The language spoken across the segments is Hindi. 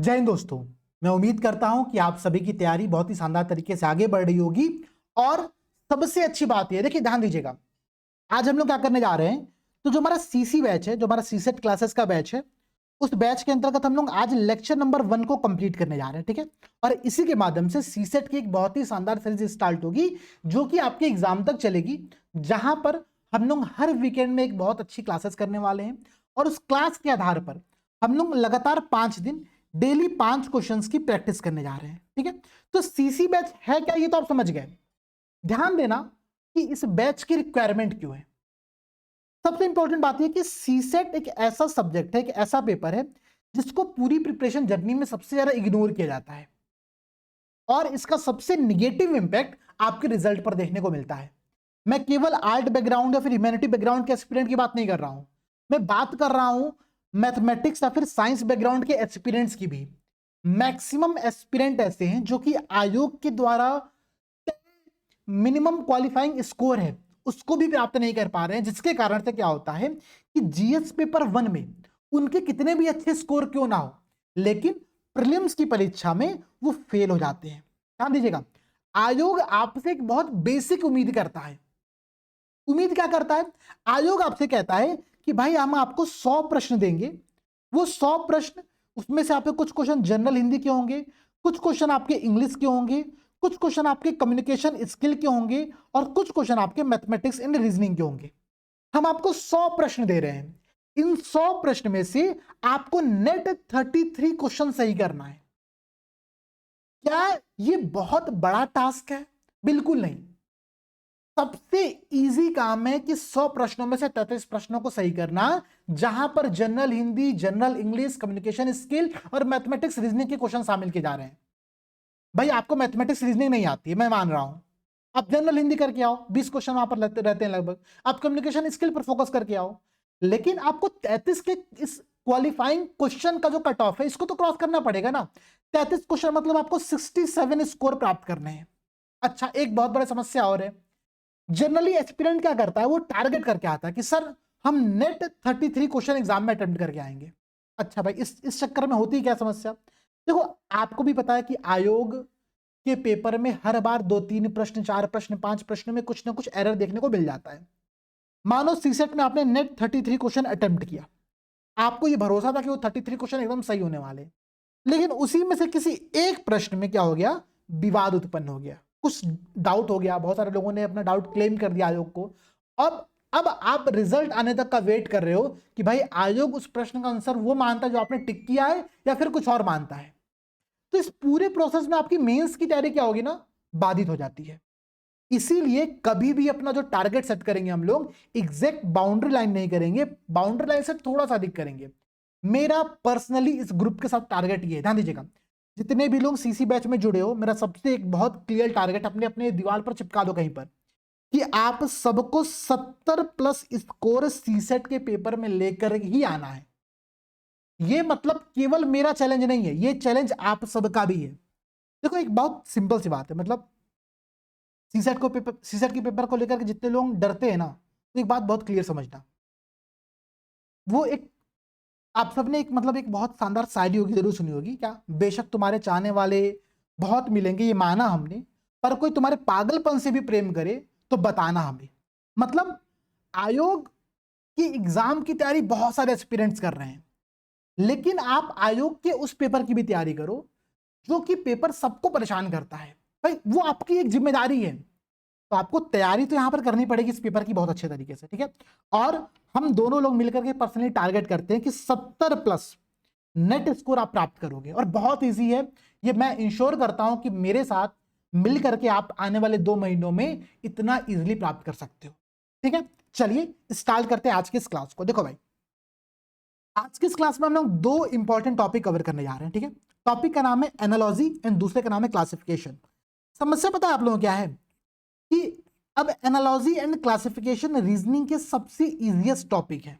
जय हिंद दोस्तों। मैं उम्मीद करता हूं कि आप सभी की तैयारी बहुत ही शानदार तरीके से आगे बढ़ रही होगी। और सबसे अच्छी बात यह देखिए, ध्यान दीजिएगा, आज हम लोग क्या करने जा रहे हैं। तो जो हमारा सीसी बैच है, जो हमारा सीसेट क्लासेस का बैच है, उस बैच के अंतर्गत हम लोग आज लेक्चर नंबर 1 को कंप्लीट करने जा रहे हैं। ठीक है, और इसी के माध्यम से सीसेट की एक बहुत ही शानदार सीरीज स्टार्ट होगी जो कि आपके एग्जाम तक चलेगी, जहां पर हम लोग हर वीकेंड में एक बहुत अच्छी क्लासेस करने वाले हैं। और उस क्लास के आधार पर हम लोग लगातार 5 दिन डेली 5 क्वेश्चंस की प्रैक्टिस करने जा रहे हैं। ठीक है, तो सीसी बैच है क्या, ये तो आप समझ गए। ध्यान देना कि इस बैच की रिक्वायरमेंट क्यों है। सबसे इंपॉर्टेंट बात यह कि सीसेट एक ऐसा सब्जेक्ट है, एक ऐसा पेपर है जिसको पूरी प्रिपरेशन जर्नी में सबसे ज्यादा इग्नोर किया जाता है, और इसका सबसे निगेटिव इंपैक्ट आपके रिजल्ट पर देखने को मिलता है। मैं केवल आर्ट बैकग्राउंड या फिर ह्यूमैनिटी बैकग्राउंड के एस्पिरेंट की बात नहीं कर रहा हूं, मैं बात कर रहा हूं मैथमेटिक्स या फिर साइंस बैकग्राउंड के एस्पिरेंट्स की भी। मैक्सिमम एस्पिरेंट ऐसे हैं जो कि आयोग के द्वारा मिनिमम क्वालिफाइंग स्कोर है उसको भी प्राप्त नहीं कर पा रहे हैं, जिसके कारण से क्या होता है कि जीएस पेपर 1 में उनके कितने भी अच्छे स्कोर क्यों ना हो, लेकिन प्रीलिम्स की परीक्षा में वो फेल हो जाते हैं। ध्यान दीजिएगा, आयोग आपसे एक बहुत बेसिक उम्मीद करता है। उम्मीद क्या करता है? आयोग आपसे कहता है कि भाई हम आपको 100 प्रश्न देंगे। वो 100 प्रश्न, उसमें से आपके कुछ क्वेश्चन जनरल हिंदी के होंगे, कुछ क्वेश्चन आपके इंग्लिश के होंगे, कुछ क्वेश्चन आपके कम्युनिकेशन स्किल के होंगे, और कुछ क्वेश्चन आपके मैथमेटिक्स एंड रीजनिंग के होंगे। हम आपको 100 प्रश्न दे रहे हैं। इन 100 प्रश्न में से आपको नेट 33 क्वेश्चन सही करना है। क्या ये बहुत बड़ा टास्क है? बिल्कुल नहीं। सबसे इजी काम है कि 100 प्रश्नों में से 33 प्रश्नों को सही करना, जहां पर general Hindi, general English, communication skill और मैथमेटिक्स रीजनिंग के क्वेश्चन शामिल किए जा रहे हैं। भाई आपको मैथमेटिक्स रीजनिंग नहीं आती है, मैं मान रहा हूं, आप जनरल हिंदी करके आओ, 20 क्वेश्चन वहां पर रहते हैं लगभग। आप कम्युनिकेशन स्किल पर फोकस करके आओ, लेकिन आपको 33 के इस क्वालिफाइंग क्वेश्चन का जो कट ऑफ है इसको तो क्रॉस करना पड़ेगा ना। 33 क्वेश्चन मतलब आपको 67 स्कोर प्राप्त करने हैं। अच्छा, एक बहुत बड़ी समस्या और है। जनरली एस्पिरेंट क्या करता है, वो टारगेट करके आता है कि सर हम नेट 33 क्वेश्चन एग्जाम में अटेम्प्ट करके आएंगे। अच्छा भाई, इस चक्कर में होती क्या समस्या? देखो, आपको भी पता है कि आयोग के पेपर में हर बार 2-3 प्रश्न, 4 प्रश्न, 5 प्रश्न में कुछ ना कुछ एरर देखने को मिल जाता है। मानो सीसेट में आपने नेट 33 क्वेश्चन अटेम्प्ट किया, आपको यह भरोसा था कि वो 33 क्वेश्चन एकदम सही होने वाले, लेकिन उसी में से किसी एक प्रश्न में क्या हो गया, विवाद उत्पन्न हो गया, कुछ डाउट हो गया, बहुत सारे लोगों ने अपना डाउट क्लेम कर दिया आयोग को। अब आप रिजल्ट आने तक का वेट कर रहे हो कि भाई आयोग उस प्रश्न का आंसर वो मानता है जो आपने टिक किया है या फिर कुछ और मानता है। तो इस पूरे प्रोसेस में आपकी मेंस की तैयारी क्या होगी ना, बाधित हो जाती है। इसीलिए कभी भी अपना जो टारगेट सेट करेंगे हम लोग, एग्जैक्ट बाउंड्री लाइन नहीं करेंगे, बाउंड्री लाइन से थोड़ा सा अधिक करेंगे। मेरा पर्सनली इस ग्रुप के साथ टारगेट ये है, ध्यान दीजिएगा, जितने भी लोग सीसी बैच में जुड़े हो, मेरा सबसे एक बहुत क्लियर टारगेट अपने अपने दीवार पर चिपका दो कहीं पर, कि आप सबको 70 प्लस स्कोर सीसेट के पेपर में लेकर ही आना है। ये मतलब केवल मेरा चैलेंज नहीं है, ये चैलेंज आप सबका भी है। देखो, एक बहुत सिंपल सी बात है, मतलब सीसेट के पेपर को लेकर के जितने लोग डरते हैं ना, तो एक बात बहुत क्लियर समझना, वो एक, आप सबने एक मतलब एक बहुत शानदार शायरी होगी, जरूर सुनी होगी, क्या, बेशक तुम्हारे चाहने वाले बहुत मिलेंगे ये माना हमने, पर कोई तुम्हारे पागलपन से भी प्रेम करे तो बताना हमें। मतलब आयोग की एग्जाम की तैयारी बहुत सारे एस्पिरेंट्स कर रहे हैं, लेकिन आप आयोग के उस पेपर की भी तैयारी करो जो कि पेपर सबको परेशान करता है। भाई वो आपकी एक जिम्मेदारी है, तो आपको तैयारी तो यहां पर करनी पड़ेगी इस पेपर की बहुत अच्छे तरीके से। ठीक है, और हम दोनों लोग मिलकर के पर्सनली टारगेट करते हैं कि 70 प्लस नेट स्कोर आप प्राप्त करोगे, और बहुत इजी है ये, मैं इंश्योर करता हूं कि मेरे साथ मिल करके आप आने वाले 2 महीनों में इतना इजीली प्राप्त कर सकते हो। ठीक है, चलिए स्टार्ट करते हैं आज की इस क्लास को। देखो भाई, आज की इस क्लास में हम लोग 2 इंपॉर्टेंट टॉपिक कवर करने जा रहे हैं। ठीक है, टॉपिक का नाम है एनालॉजी एंड दूसरे का नाम है क्लासिफिकेशन। समस्या पता है आप लोगों को क्या है कि अब एनालॉजी एंड क्लासिफिकेशन रीजनिंग के सबसे इजीएस्ट टॉपिक है,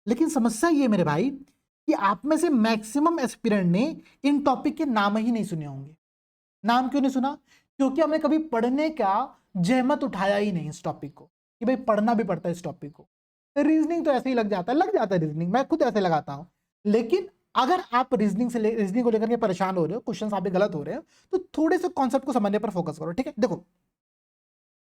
लेकिन समस्या ये मेरे भाई कि आप में से मैक्सिमम एस्पिरेंट ने इन टॉपिक के नाम ही नहीं सुने होंगे। नाम क्यों नहीं सुना? क्योंकि हमने कभी पढ़ने का जहमत उठाया ही नहीं इस टॉपिक को, कि भाई पढ़ना भी पड़ता है इस टॉपिक को। रीजनिंग तो ऐसे ही लग जाता है रीजनिंग, मैं खुद ऐसे लगाता हूं, लेकिन अगर आप रीजनिंग को लेकर के परेशान हो रहे हो, क्वेश्चंस आप गलत हो रहे हो, तो थोड़े से कॉन्सेप्ट को समझने पर फोकस करो, ठीक है। देखो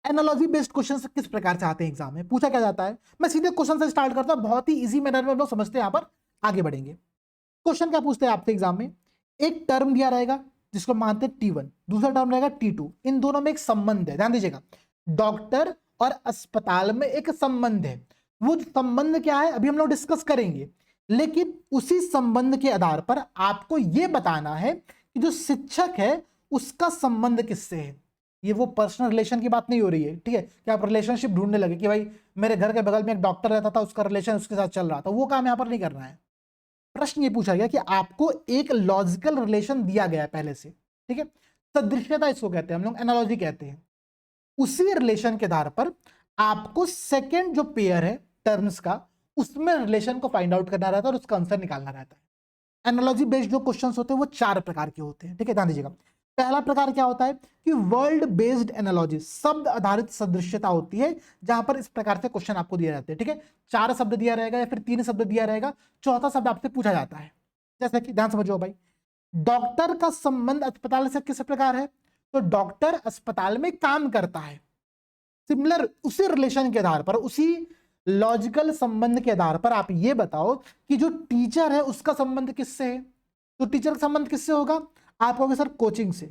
एनालॉजी बेस्ड क्वेश्चन किस प्रकार से आते हैं एग्जाम में, पूछा क्या जाता है। मैं सीधे क्वेश्चन से स्टार्ट करता हूं, बहुत ही इजी मैनर में हम लोग समझते हैं, यहां पर आगे बढ़ेंगे। क्वेश्चन क्या पूछते हैं आपसे एग्जाम में, एक टर्म दिया रहेगा जिसको मानते हैं T1, दूसरा टर्म रहेगा T2, इन दोनों में एक संबंध है, ध्यान दीजिएगा, डॉक्टर और अस्पताल में एक संबंध है। वो संबंध क्या है अभी हम लोग डिस्कस करेंगे, लेकिन उसी संबंध के आधार पर आपको यह बताना है कि जो शिक्षक है उसका संबंध किससे है। ये वो पर्सनल रिलेशन की बात नहीं हो रही है, ठीक है, कि आप रिलेशनशिप ढूंढने लगे कि भाई मेरे घर के बगल में एक डॉक्टर रहता था, उसका रिलेशन उसके साथ चल रहा था, वो काम यहां पर नहीं करना है। प्रश्न ये पूछा गया कि आपको एक लॉजिकल रिलेशन दिया गया है पहले से, ठीक है, सदृश्यता इसको कहते हैं हम लोग, एनालॉजी कहते हैं। उसी रिलेशन के आधार पर आपको सेकंड जो पेयर है टर्म्स का, उसमें रिलेशन को फाइंड आउट करना रहता है और उसका आंसर निकालना रहता है। एनालॉजी बेस्ड जो क्वेश्चंस होते हैं वो 4 प्रकार के होते हैं, ठीक है, ध्यान दीजिएगा। पहला प्रकार क्या होता है कि वर्ल्ड बेस्ड एनालॉजी, शब्द आधारित सदृश्यता होती है, जहां पर इस प्रकार से क्वेश्चन आपको दिए जाते हैं, ठीक है, 4 शब्द दिया रहेगा या फिर 3 शब्द दिया रहेगा, चौथा शब्द आपसे पूछा जाता है। जैसे कि ध्यान समझो भाई, डॉक्टर का संबंध अस्पताल से किस प्रकार है, तो डॉक्टर अस्पताल में काम करता है। सिमिलर उसी रिलेशन के आधार पर, उसी लॉजिकल संबंध के आधार पर आप ये बताओ कि जो टीचर है उसका संबंध किससे है। तो टीचर का संबंध किससे होगा, आप कहोगे सर कोचिंग से,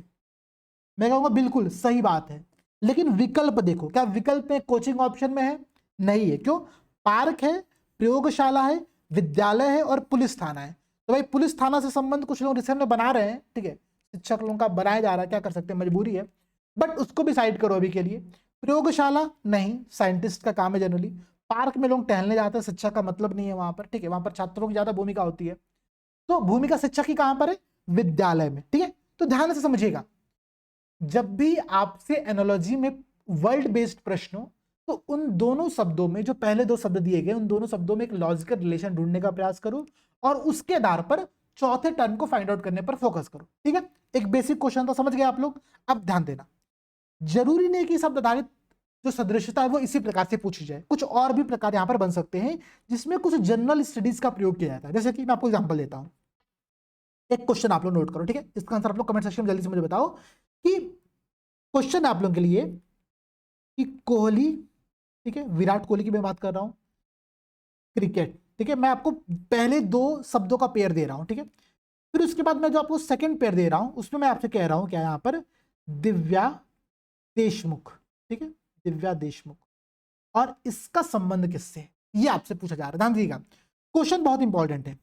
मैं कहूंगा बिल्कुल सही बात है, लेकिन विकल्प देखो, क्या विकल्प में कोचिंग ऑप्शन में है, नहीं है, क्यों, पार्क है, प्रयोगशाला है, विद्यालय है और पुलिस थाना है। तो भाई पुलिस थाना से संबंध कुछ लोग रिसेंट में बना रहे हैं, ठीक है, शिक्षक लोगों का बनाया जा रहा है, क्या कर सकते हैं, मजबूरी है, बट उसको भी साइड करो अभी के लिए। प्रयोगशाला नहीं, साइंटिस्ट का काम है जनरली। पार्क में लोग टहलने जाते हैं, शिक्षक का मतलब नहीं है वहां पर, ठीक है, वहां पर छात्रों की ज्यादा भूमिका होती है। तो भूमिका शिक्षक की कहां पर है, विद्यालय में, ठीक है। तो ध्यान से समझिएगा, जब भी आपसे एनालॉजी में वर्ल्ड बेस्ड प्रश्न हो, तो उन दोनों शब्दों में, जो पहले 2 शब्द दिए गए, उन दोनों शब्दों में एक लॉजिकल रिलेशन ढूंढने का प्रयास करो और उसके आधार पर चौथे टर्म को फाइंड आउट करने पर फोकस करो, ठीक है। एक बेसिक क्वेश्चन तो समझ गए आप लोग। अब ध्यान देना, जरूरी नहीं कि शब्द आधारित जो सदृश्यता है वो इसी प्रकार से पूछी जाए, कुछ और भी प्रकार यहां पर बन सकते हैं जिसमें कुछ जनरल स्टडीज का प्रयोग किया जाता है। जैसे कि मैं आपको एग्जांपल देता हूं, एक क्वेश्चन आप लोग नोट करो, ठीक है, इसका आंसर आप लोग कमेंट सेक्शन में जल्दी से मुझे बताओ। कि क्वेश्चन आप लोगों के लिए कि कोहली, ठीक है, विराट कोहली की मैं बात कर रहा हूं, क्रिकेट, ठीक है, मैं आपको पहले 2 शब्दों का पेयर दे रहा हूं, ठीक है, फिर उसके बाद मैं जो आपको सेकंड पेयर दे रहा हूं उसमें मैं आपसे कह रहा हूं क्या, यहां पर दिव्या देशमुख, ठीक है, दिव्या देशमुख, और इसका संबंध किससे है, ये आपसे पूछा जा रहा है। ध्यान दीजिएगा, क्वेश्चन बहुत इंपॉर्टेंट है।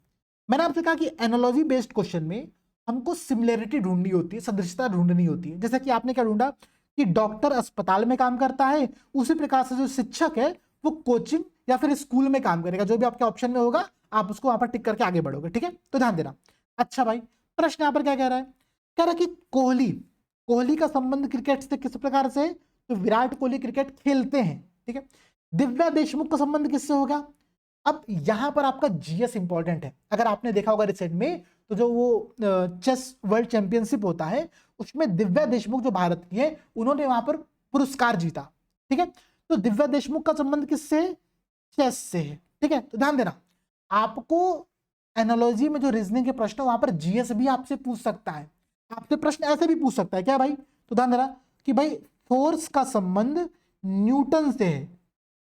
मैंने आपसे कहा कि एनालॉजी बेस्ड क्वेश्चन में हमको सिमिलरिटी ढूंढनी होती है, सदृशता ढूंढनी होती है। जैसे कि आपने क्या ढूंढा कि डॉक्टर अस्पताल में काम करता है, उसी प्रकार से जो शिक्षक है वो कोचिंग या फिर स्कूल में काम करेगा, जो भी आपके ऑप्शन में होगा आप उसको वहां पर टिक करके आगे बढ़ोगे, ठीक है। तो ध्यान देना। अच्छा भाई, प्रश्न यहां पर क्या कह रहा है, कह रहा है कि कोहली का संबंध क्रिकेट से किस प्रकार से है, तो विराट कोहली क्रिकेट खेलते हैं, ठीक है। दिव्या देशमुख का संबंध किससे होगा। अब यहां पर आपका जीएस इंपॉर्टेंट है। अगर आपने देखा होगा रिसेंट में, तो जो वो चेस वर्ल्ड चैंपियनशिप होता है उसमें दिव्या देशमुख जो भारत की है, उन्होंने वहां पर पुरस्कार जीता, ठीक है। तो दिव्या देशमुख का संबंध किससे है, चेस से है, ठीक है। तो ध्यान देना, आपको एनालॉजी में जो रीजनिंग के प्रश्न वहां पर जीएस भी आपसे पूछ सकता है, आपसे प्रश्न ऐसे भी पूछ सकता है क्या भाई। तो ध्यान देना कि भाई फोर्स का संबंध न्यूटन से है,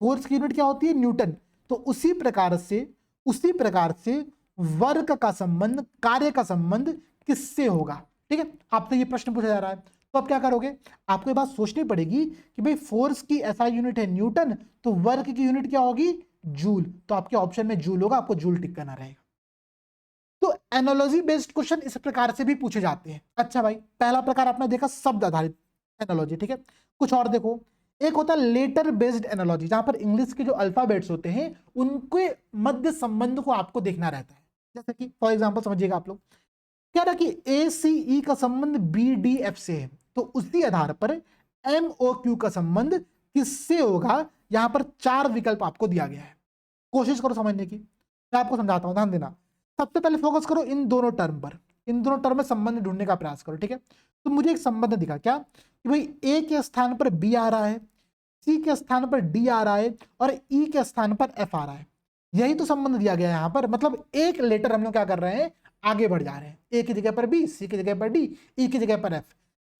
फोर्स की यूनिट क्या होती है, न्यूटन। तो उसी प्रकार से वर्क का संबंध, कार्य का संबंध किससे होगा, ठीक है। आपसे ये प्रश्न पूछा जा रहा है, तो आप क्या करोगे, आपको ये बात सोचनी पड़ेगी कि भाई फोर्स की एसआई यूनिट है न्यूटन, तो वर्क की यूनिट क्या होगी, जूल। तो आपके ऑप्शन में जूल होगा, आपको जूल टिक करना रहेगा। तो एनालॉजी बेस्ड क्वेश्चन इस प्रकार से भी पूछे जाते हैं। अच्छा भाई, पहला प्रकार आपने देखा शब्द आधारित एनालॉजी, ठीक है। कुछ और देखो, एक होता है लेटर बेस्ड एनालॉजी, जहां पर इंग्लिश के जो अल्फाबेट्स होते हैं उनके मध्य संबंध को आपको देखना रहता है। जैसे कि फॉर एग्जांपल समझिएगा आप लोग, कह रहा कि ACE का संबंध BDF से है, तो उसी आधार पर MOQ का संबंध किससे होगा, यहां पर 4 विकल्प आपको दिया गया है। कोशिश करो समझने की, मैं आपको समझाता हूं, ध्यान देना। सबसे पहले फोकस करो इन दोनों टर्म पर, इन दोनों टर्म में संबंध ढूंढने का प्रयास करो, ठीक है। तो मुझे एक संबंध दिखा क्या कि भाई A के स्थान पर B आ रहा है, C के स्थान पर D आ रहा है और E के स्थान पर F आ रहा है। यही तो संबंध दिया गया है यहां पर। मतलब एक लेटर हम लोग क्या कर रहे हैं, आगे बढ़ जा रहे हैं, ए की जगह पर बी, सी की जगह पर डी, ई की जगह पर एफ।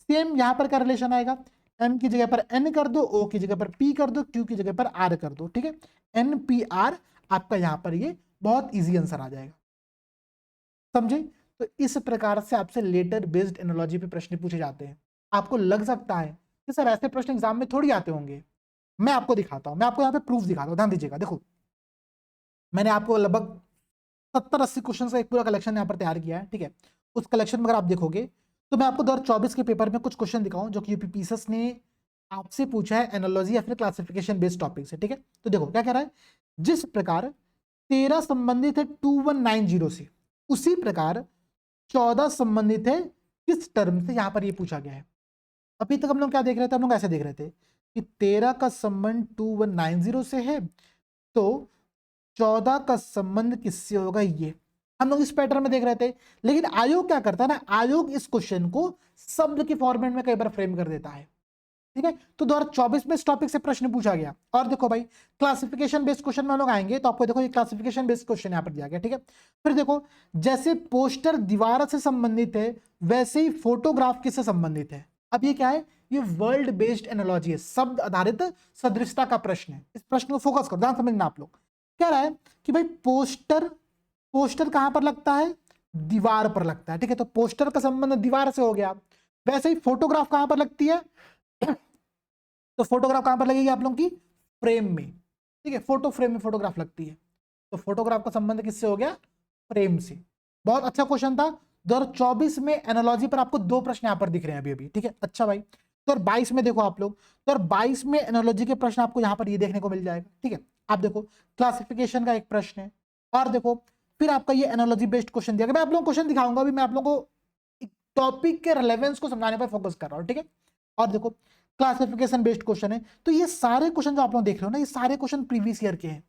सेम यहां पर क्या रिलेशन आएगा, एम की जगह पर एन कर दो, ओ की जगह पर पी कर दो, क्यू की जगह पर आर कर दो, ठीक है, एन पी आर, आपका यहां पर ये बहुत इजी आंसर आ जाएगा, समझे। तो इस प्रकार से आपसे लेटर बेस्ड एनालॉजी पे प्रश्न पूछे जाते हैं। आपको लग सकता है कि सर ऐसे प्रश्न एग्जाम में थोड़ी आते होंगे, मैं आपको दिखाता हूं, मैं आपको यहाँ पे प्रूफ दिखाता हूं, ध्यान दीजिएगा। देखो मैंने आपको लगभग 70-80 क्वेश्चन का एक पूरा कलेक्शन यहाँ पर तैयार किया है, ठीक है। उस कलेक्शन में अगर आप देखोगे तो मैं आपको 2024 के पेपर में कुछ क्वेश्चन दिखाऊं जो कि यूपीपीएसएस ने आपसे पूछा है एनालॉजी या फिर क्लासिफिकेशन बेस्ड टॉपिक से, ठीक है। तो देखो क्या कह रहा है, जिस प्रकार 13 संबंधित है 2190 से, उसी प्रकार 14 संबंधित है किस टर्म से, यहां पर ये पूछा गया है। अभी तक हम लोग क्या देख रहे थे, हम लोग ऐसे देख रहे थे कि 13 का संबंध 2190 से है, तो 14 का संबंध किससे होगा, ये हम लोग इस पैटर्न में देख रहे थे। लेकिन आयोग क्या करता है ना, आयोग इस क्वेश्चन को शब्द के फॉर्मेट में कई बार फ्रेम कर देता है, ठीक है। तो 2024 में इस टॉपिक से प्रश्न पूछा गया। और देखो भाई क्लासिफिकेशन बेस्ड क्वेश्चन में हम लोग आएंगे तो आपको देखो ये क्लासिफिकेशन बेस्ड क्वेश्चन यहां पर दिया गया, ठीक है। फिर देखो जैसे पोस्टर दीवार से संबंधित है वैसे ही फोटोग्राफ किससे संबंधित है। अब ये क्या है, ये वर्ल्ड बेस्ड एनालॉजी है, शब्द आधारित सदृशता का प्रश्न है। इस प्रश्न को फोकस करो, ध्यान समझना आप लोग। क्या रहा है कि भाई पोस्टर, पोस्टर कहां पर लगता है, दीवार पर लगता है, ठीक है। तो पोस्टर का संबंध दीवार से हो गया। वैसे ही फोटोग्राफ कहां पर लगती है, तो फोटोग्राफ कहां पर लगेगी आप लोगों की, फ्रेम में, ठीक है। फोटो फ्रेम में फोटोग्राफ लगती है, तो फोटोग्राफ का संबंध किससे हो गया, फ्रेम से। बहुत अच्छा क्वेश्चन था। 2024 में एनालॉजी पर आपको 2 प्रश्न यहां पर दिख रहे हैं अभी अभी, ठीक है। अच्छा भाई 2022 में देखो आप लोग, 2022 में एनालॉजी के प्रश्न आपको यहां पर ये देखने को मिल जाएगा, ठीक है। आप देखो क्लासिफिकेशन का एक प्रश्न है, और देखो फिर आपका ये एनालॉजी बेस्ड क्वेश्चन दिया गया। मैं आप लोगों को क्वेश्चन दिखाऊंगा, अभी मैं आप लोगों को टॉपिक के रिलेवेंस को समझाने पर फोकस कर रहा हूं, ठीक है। और देखो क्लासिफिकेशन बेस्ड क्वेश्चन है, तो ये सारे क्वेश्चन जो आप लोग देख रहे हो ना, ये सारे क्वेश्चन प्रीवियस ईयर के हैं।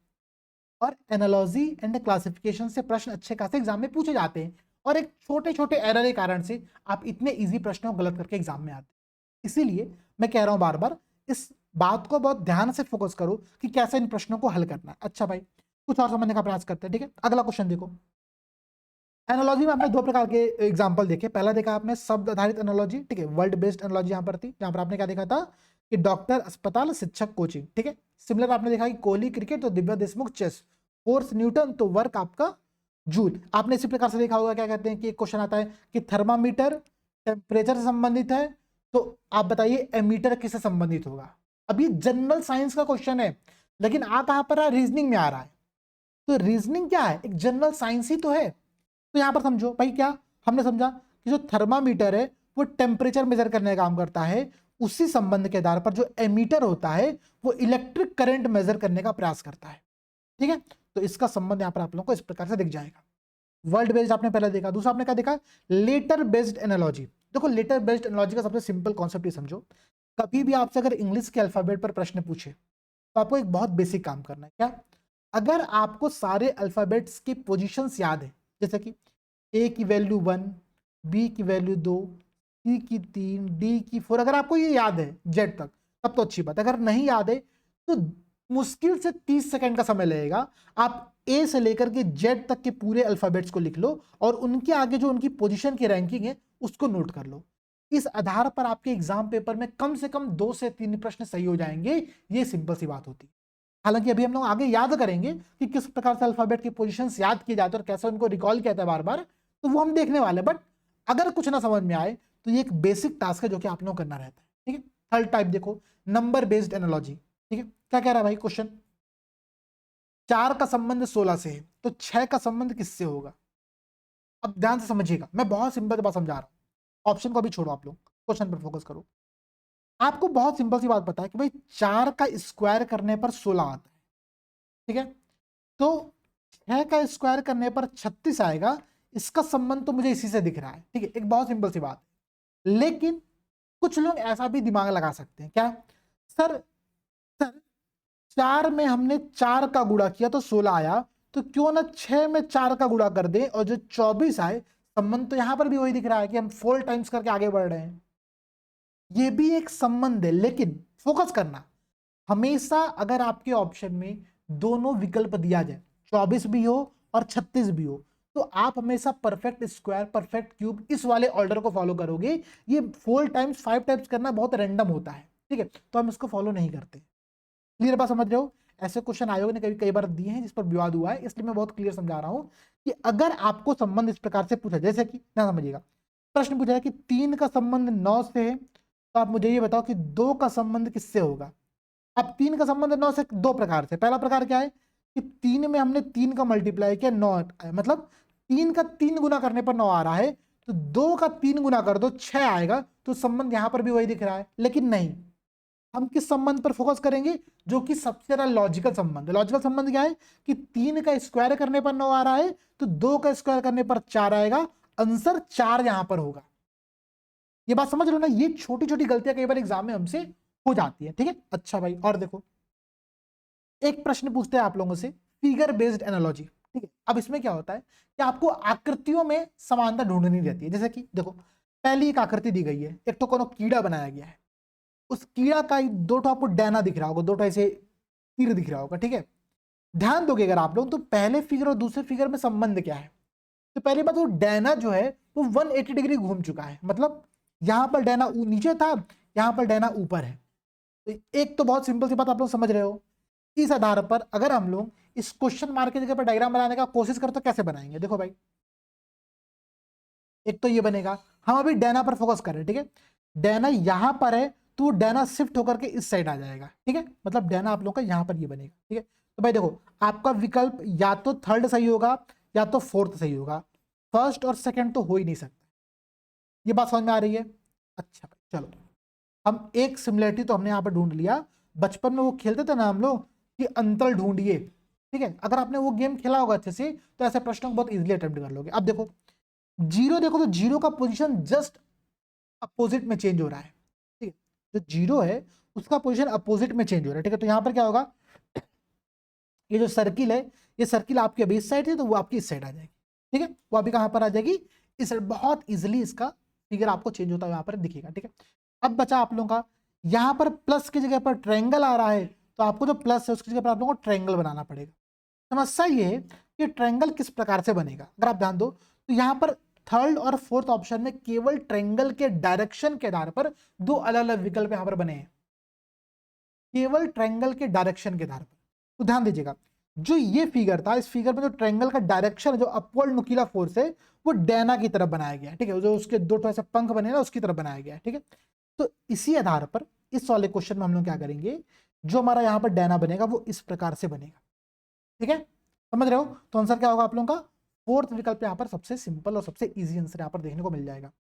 और एनालॉजी एंड क्लासिफिकेशन से प्रश्न अच्छे खासे एग्जाम में पूछे जाते हैं, और एक छोटे छोटे एरर के कारण से आप इतने इजी प्रश्नों को गलत करके एग्जाम में आते हैं। इसीलिए मैं कह रहा हूं बार बार, इस बात को बहुत ध्यान से फोकस करो कि कैसे इन प्रश्नों को हल करना है। अच्छा भाई कुछ और समझने का प्रयास करते हैं, ठीक है। अगला क्वेश्चन देखो, एनालॉजी में आपने 2 प्रकार के एग्जांपल देखे। पहला देखा आपने शब्द आधारित एनालॉजी, ठीक है, वर्ल्ड बेस्ड एनालॉजी यहां पर थी, जहां पर आपने क्या देखा था कि डॉक्टर, अस्पताल, शिक्षक, कोचिंग, ठीक है। सिमिलर आपने देखा कि कोहली क्रिकेट तो Divya Deshmukh chess, force Newton तो वर्क आपका जूल। आपने इसी प्रकार से देखा होगा, क्या कहते हैं कि एक क्वेश्चन आता है कि थर्मामीटर टेम्परेचर से संबंधित है, तो आप बताइए एमीटर किससे संबंधित होगा। अब ये जनरल साइंस का क्वेश्चन है, लेकिन आ कहां पर है, रीजनिंग में आ रहा है। तो रीजनिंग क्या है, एक जनरल साइंस ही तो है। तो यहां पर समझो भाई, क्या हमने समझा कि जो थर्मामीटर है वो टेम्परेचर मेजर करने का काम करता है, उसी संबंध के आधार पर जो एमीटर होता है वो इलेक्ट्रिक करंट मेजर करने का प्रयास करता है, ठीक है। तो इसका संबंध यहां पर आप लोगों को इस प्रकार से दिख जाएगा। वर्ल्ड बेस्ड आपने पहले देखा, दूसरा आपने क्या देखा, लेटर बेस्ड एनालॉजी। देखो लेटर बेस्ड एनालॉजी का सबसे सिंपल कॉन्सेप्ट ये समझो, कभी भी आपसे अगर इंग्लिश के अल्फाबेट पर प्रश्न पूछे तो आपको एक बहुत बेसिक काम करना है। क्या, अगर आपको सारे अल्फाबेट्स की पोजीशंस याद है, जैसे कि ए की वैल्यू 1, बी की वैल्यू 2, सी की 3, डी की 4, अगर आपको ये याद है जेड तक तब तो अच्छी बात। अगर नहीं याद है तो मुश्किल से 30 सेकंड का समय लगेगा, आप ए से लेकर के जेड तक के पूरे अल्फाबेट्स को लिख लो और उनके आगे जो उनकी पोजीशन की रैंकिंग है उसको नोट कर लो। इस आधार पर आपके एग्जाम पेपर में कम से कम 2 से 3 प्रश्न सही हो जाएंगे। ये सिंपल सी बात होती है। हालांकि अभी हम लोग आगे याद करेंगे कि किस प्रकार से अल्फाबेट की पोजीशंस याद किए जाते हैं और कैसे उनको रिकॉल किया जाता है बार बार, तो वो हम देखने वाले। बट अगर कुछ ना समझ में आए तो ये एक बेसिक टास्क है जो कि आप लोगों को करना रहता है, ठीक है। थर्ड टाइप देखो, नंबर बेस्ड एनालॉजी, ठीक है। क्या कह रहा है भाई क्वेश्चन, 4 का संबंध 16 से है, तो 6 का संबंध किससे होगा। अब ध्यान से समझिएगा, मैं बहुत सिंपल बात समझा रहा हूं, ऑप्शन को भी छोड़ो, आप लोग क्वेश्चन पर फोकस करो। आपको बहुत सिंपल सी बात पता है कि भाई 4 का स्क्वायर करने पर 16 आता है, ठीक है। तो 6 का स्क्वायर करने पर 36 आएगा, इसका संबंध तो मुझे इसी से दिख रहा है, ठीक है। एक बहुत सिंपल सी बात है। लेकिन कुछ लोग ऐसा भी दिमाग लगा सकते हैं, क्या सर, सर 4 में हमने 4 का गुणा किया तो 16 आया, तो क्यों ना 6 में 4 का गुणा कर दें और जो 24 आए। संबंध तो यहां पर भी वही दिख रहा है कि हम 4 टाइम्स करके आगे बढ़ रहे हैं। ये भी एक संबंध है, लेकिन फोकस करना, हमेशा अगर आपके ऑप्शन में दोनों विकल्प दिया जाए, 24 भी हो और 36 भी हो, तो आप हमेशा परफेक्ट स्क्वायर, परफेक्ट क्यूब इस वाले ऑर्डर को फॉलो करोगे। ये 4 टाइम्स 5 टाइम्स करना बहुत रैंडम होता है, ठीक है, तो हम इसको फॉलो नहीं करते। क्लियर बात समझ रहे हो? ऐसे क्वेश्चन आयोग ने कई बार दिए हैं जिस पर विवाद हुआ है, इसलिए मैं बहुत क्लियर समझा रहा हूं कि अगर आपको संबंध इस प्रकार से पूछा, जैसे कि ना समझिएगा, प्रश्न पूछा है कि 3 का संबंध 9 से है, तो आप मुझे ये बताओ कि 2 का संबंध किससे होगा। अब 3 का संबंध 9 से 2 प्रकार से। पहला प्रकार क्या है कि 3 में हमने 3 का मल्टीप्लाई किया, 9 मतलब 3 का 3 गुना करने पर 9 आ रहा है, तो 2 का 3 गुना कर दो 6 आएगा, तो संबंध यहां पर भी वही दिख रहा है। लेकिन नहीं, हम किस संबंध पर फोकस करेंगे, जो कि सबसे ज्यादा लॉजिकल संबंध है। लॉजिकल संबंध क्या है कि 3 का स्क्वायर करने पर 9 आ रहा है, तो 2 का स्क्वायर करने पर 4 आएगा, आंसर 4 यहां पर होगा। ये बात समझ लो ना, ये छोटी छोटी गलतियां कई बार एग्जाम में हमसे हो जाती है, ठीक है। अच्छा भाई, और देखो, एक प्रश्न पूछते हैं आप लोगों से, फिगर बेस्ड एनालॉजी, ठीक है। अब इसमें क्या होता है कि आपको आकृतियों में समानता ढूंढनी रहती है। जैसे कि देखो, पहली एक आकृति दी गई है, एक तो कोनो कीड़ा बनाया गया है, उस कीड़ा का दो ठो आपको डैना दिख रहा होगा, दो ठो ऐसे तीर दिख रहा होगा, ठीक है। ध्यान दोगे अगर आप लोग, तो पहले फिगर और दूसरे फिगर में संबंध क्या है। तो पहली बात, वो डैना जो है वो 180 डिग्री घूम चुका है, मतलब यहां पर डैना नीचे था, यहां पर डैना ऊपर है। तो एक तो बहुत सिंपल सी बात आप लोग समझ रहे हो। इस आधार पर अगर हम लोग इस क्वेश्चन मार्क की जगह पर डायग्राम बनाने का कोशिश करें तो कैसे बनाएंगे, देखो भाई, एक तो ये बनेगा, हम अभी डैना पर फोकस कर रहे हैं, ठीक है। डैना यहां पर है, तो डैना शिफ्ट होकर के इस साइड आ जाएगा, ठीक है, मतलब डैना आप लोगों का यहां पर ये बनेगा, ठीक है। तो भाई देखो, आपका विकल्प या तो थर्ड सही होगा या तो फोर्थ सही होगा, फर्स्ट और सेकंड तो हो ही नहीं सकता। ये बात समझ में आ रही है? अच्छा भाई, चलो, हम एक सिमिलरिटी तो हमने यहाँ पर ढूंढ लिया। बचपन में वो खेलते थे ना हम लोग कि अंतर ढूंढिए, ठीक है, अगर आपने वो गेम खेला होगा अच्छे से तो ऐसे प्रश्नों को बहुत इजीली अटेम्प्ट कर लोगे। अब देखो जीरो, देखो तो जीरो का पोजीशन जस्ट अपोजिट में चेंज हो रहा है, ठीक है, जो जीरो है उसका पोजीशन अपोजिट में चेंज हो रहा है, ठीक है। तो यहाँ पर क्या होगा, ये जो सर्किल है, ये सर्किल आपके अभी इस साइड है, तो वो आपकी इस साइड आ जाएगी, ठीक है, वो अभी कहाँ पर आ जाएगी, इस साइड। बहुत इजिली इसका फिगर आपको चेंज होता हुआ यहाँ पर दिखेगा, ठीक है। अब बचा आप लोगों का, यहाँ पर प्लस की जगह पर ट्रायंगल आ रहा है, तो आपको जो प्लस है उसकी जगह पर आप लोगों को ट्रायंगल बनाना पड़ेगा। समस्या ये है कि ट्रायंगल किस प्रकार से बनेगा, अगर आप ध्यान दो तो यहाँ पर थर्ड और फोर्थ ऑप्शन में केवल ट्रायंगल के डायरेक्शन के आधार पर दो अलग अलग विकल्प यहाँ पर बने हैं, केवल ट्रायंगल के डायरेक्शन के आधार पर। तो ध्यान दीजिएगा, जो ये फिगर था, इस फिगर में जो ट्रायंगल का डायरेक्शन है, जो अपवर्ड नुकीला फोर्स है, वो डैना की तरफ बनाया गया है, ठीक है, जो उसके दो ऐसे पंख बने ना उसकी तरफ बनाया गया है, ठीक है। तो इसी आधार पर इस वाले क्वेश्चन में हम लोग क्या करेंगे, जो हमारा यहाँ पर डैना बनेगा वो इस प्रकार से बनेगा, ठीक है, समझ रहे हो। तो आंसर क्या होगा आप लोगों का, फोर्थ विकल्प यहाँ पर सबसे सिंपल और सबसे इजी आंसर यहाँ पर देखने को मिल जाएगा।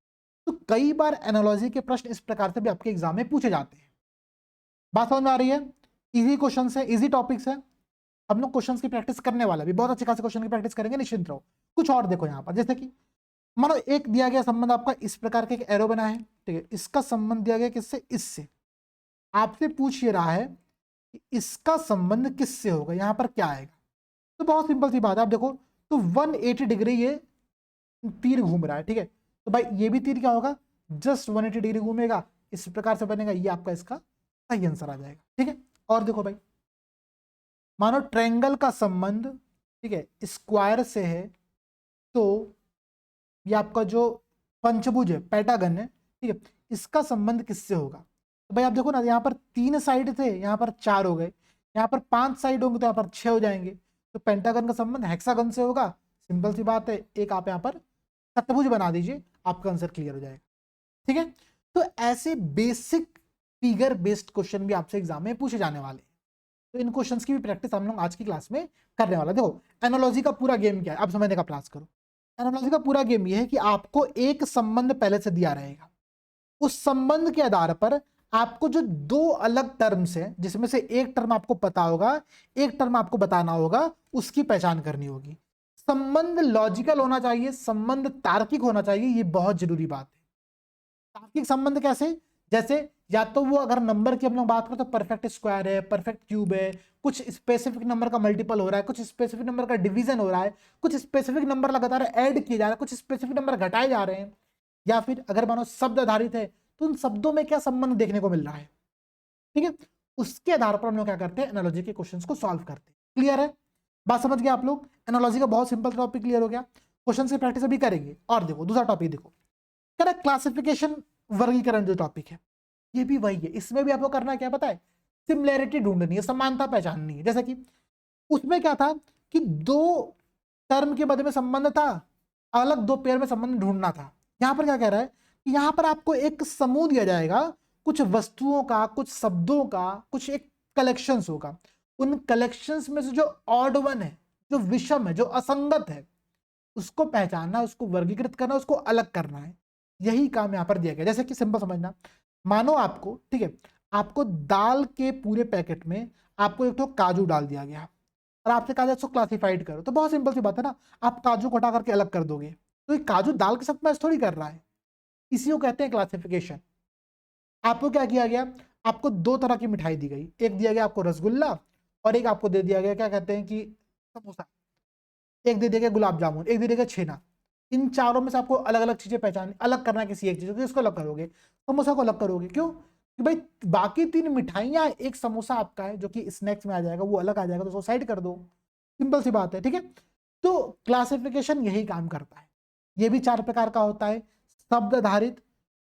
तो कई बार एनालॉजी के प्रश्न इस प्रकार से भी आपके एग्जाम में पूछे जाते हैं। बात समझ में आ रही है? इजी क्वेश्चन है, इजी टॉपिक्स है, हम लोग क्वेश्चंस की प्रैक्टिस करने वाला भी बहुत अच्छे खासे क्वेश्चन की प्रैक्टिस करेंगे, निश्चिंत रहो। कुछ और देखो यहाँ पर, जैसे कि मानो एक दिया गया संबंध आपका इस प्रकार का एक एरो बना है, ठीक है, इसका संबंध दिया गया किससे, इससे। आपसे पूछ ये रहा है कि इसका संबंध किससे होगा, यहाँ पर क्या आएगा। तो बहुत सिंपल सी बात है, आप देखो तो 180 डिग्री ये तीर घूम रहा है, ठीक है, तो भाई ये भी तीर क्या होगा, जस्ट 180 डिग्री घूमेगा, इस प्रकार से बनेगा, ये आपका इसका सही आंसर आ जाएगा, ठीक है। और देखो भाई, मानो ट्रायंगल का संबंध, ठीक है, स्क्वायर से है, तो ये आपका जो पंचभुज है, पेंटागन है, ठीक है, इसका संबंध किससे होगा। तो भाई आप देखो ना, यहाँ पर 3 साइड थे, यहाँ पर 4 हो गए, यहाँ पर 5 साइड होंगे तो यहाँ पर 6 हो जाएंगे। तो पेंटागन का संबंध हेक्सागन से होगा, सिंपल सी बात है, एक आप यहाँ पर चतुर्भुज बना दीजिए, आपका आंसर क्लियर हो जाएगा, ठीक है। तो ऐसे बेसिक फिगर बेस्ड क्वेश्चन भी आपसे एग्जाम में पूछे जाने वाले हैं। तो इन क्वेश्चंस की भी प्रैक्टिस हम लोग आज की क्लास में करने वाला। देखो एनालॉजी का पूरा गेम क्या है, आप समझने का प्रयास करो। एनालॉजी का पूरा गेम ये है कि आपको एक संबंध पहले से दिया रहेगा, उस संबंध के आधार पर आपको जो दो अलग टर्म्स है, जिसमें से एक टर्म आपको पता होगा, एक टर्म आपको बताना होगा, उसकी पहचान करनी होगी। संबंध लॉजिकल होना चाहिए, संबंध तार्किक होना चाहिए, ये बहुत जरूरी बात है। तार्किक संबंध कैसे, जैसे या तो वो अगर नंबर की हम लोग बात करें तो परफेक्ट स्क्वायर है, परफेक्ट क्यूब है, कुछ स्पेसिफिक नंबर का मल्टीपल हो रहा है, कुछ स्पेसिफिक नंबर का डिवीजन हो रहा है, कुछ स्पेसिफिक नंबर लगातार ऐड किए जा रहे हैं, कुछ स्पेसिफिक नंबर घटाए जा रहे हैं, या फिर अगर मानो शब्द आधारित है तो उन शब्दों में क्या संबंध देखने को मिल रहा है, ठीक है। उसके आधार पर हम लोग क्या करते हैं, एनालॉजी के क्वेश्चंस को सॉल्व करते हैं। क्लियर है, बात समझ गए आप लोग। एनालॉजी का बहुत सिंपल टॉपिक क्लियर हो गया। क्वेश्चन की प्रैक्टिस अभी करेंगे। और देखो दूसरा टॉपिक देखो, कह रहा क्लासिफिकेशन, वर्गीकरण जो टॉपिक है ये भी वही है। इसमें भी आपको करना क्या पता है, सिमिलैरिटी ढूंढनी है, समानता पहचाननी है। जैसे कि उसमें क्या था कि दो टर्म के मध्य में संबंध था, अलग दो पेयर में संबंध ढूंढना था। यहां पर क्या कह रहा है कि यहां पर आपको एक समूह दिया जाएगा, कुछ वस्तुओं का, कुछ शब्दों का, कुछ एक कलेक्शंस होगा। उन कलेक्शंस में से जो ऑड वन है, जो विषम है, जो असंगत है, उसको पहचानना, उसको वर्गीकृत करना, उसको अलग करना है। यही काम यहां पर दिया गया। जैसे कि सिंपल समझना, मानो आपको, ठीक है, आपको दाल के पूरे पैकेट में आपको एक तो काजू डाल दिया गया और आपसे कहा जाए इसको क्लासिफाइड करो, तो बहुत सिंपल सी बात है ना, आप काजू को हटा करके अलग कर दोगे। तो ये काजू दाल के साथ मैच थोड़ी कर रहा है, इसी को कहते हैं क्लासिफिकेशन। आपको क्या किया गया, आपको दो तरह की मिठाई दी गई, एक दिया गया आपको रसगुल्ला और एक आपको दे दिया गया क्या कहते हैं कि समोसा, एक दे दिया गया गुलाब जामुन, एक दे दिया गया छेना। इन चारों में से आपको अलग अलग चीजें पहचान, अलग करना है किसी एक चीज को, इसको अलग करोगे, समोसा को अलग करोगे। क्यों कि भाई बाकी तीन मिठाइयां, एक समोसा आपका है जो कि स्नैक्स में आ जाएगा, वो अलग आ जाएगा, तो उसको साइड कर दो। सिंपल सी बात है, ठीक है। तो क्लासिफिकेशन यही काम करता है। ये भी चार प्रकार का होता है, शब्द आधारित,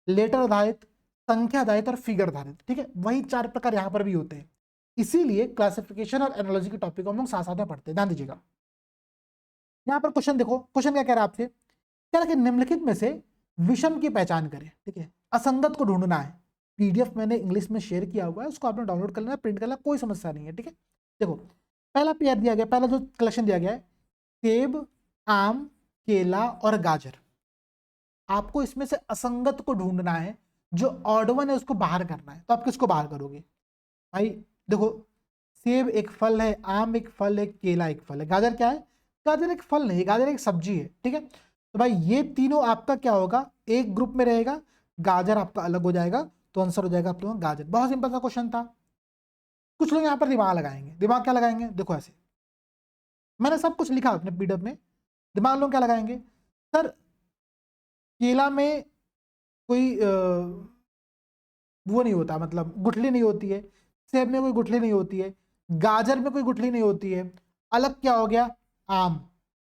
लेटर आधारित, संख्या आधारित और फिगर आधारित, ठीक है। वही चार प्रकार यहां पर भी होते हैं। इसीलिए क्लासिफिकेशन और एनालॉजी के टॉपिक को हम लोग साथ साथ में पढ़ते हैं। ध्यान दीजिएगा, यहां पर क्वेश्चन देखो, क्वेश्चन क्या कह रहा है आपसे, कह रहा है कि निम्नलिखित में से विषम की पहचान करें, ठीक है, असंगत को ढूंढना है। पीडीएफ मैंने इंग्लिश में शेयर किया हुआ है, उसको आपने डाउनलोड कर लेना, प्रिंट करना, कोई समस्या नहीं है, ठीक है। देखो पहला पेयर दिया गया, पहला जो कलेक्शन दिया गया है, सेब, आम, केला और गाजर। आपको इसमें से असंगत को ढूंढना है, जो ऑड वन है उसको बाहर करना है। तो आप किसको बाहर करोगे भाई, देखो सेब एक फल है, आम एक फल है, केला एक फल है, गाजर क्या है, गाजर एक फल नहीं, गाजर एक सब्जी है, ठीक है। तो भाई ये तीनों आपका क्या होगा, एक ग्रुप में रहेगा, गाजर आपका अलग हो जाएगा, तो आंसर हो जाएगा आप लोगों का गाजर। बहुत सिंपल सा क्वेश्चन था। कुछ लोग यहाँ पर दिमाग लगाएंगे, दिमाग क्या लगाएंगे, देखो ऐसे मैंने सब कुछ लिखा अपने पीडीएफ में, दिमाग लोग क्या लगाएंगे, सर केला में कोई वो नहीं होता, मतलब गुठली नहीं होती है, सेब में कोई गुठली नहीं होती है, गाजर में कोई गुठली नहीं होती है, अलग क्या हो गया, आम।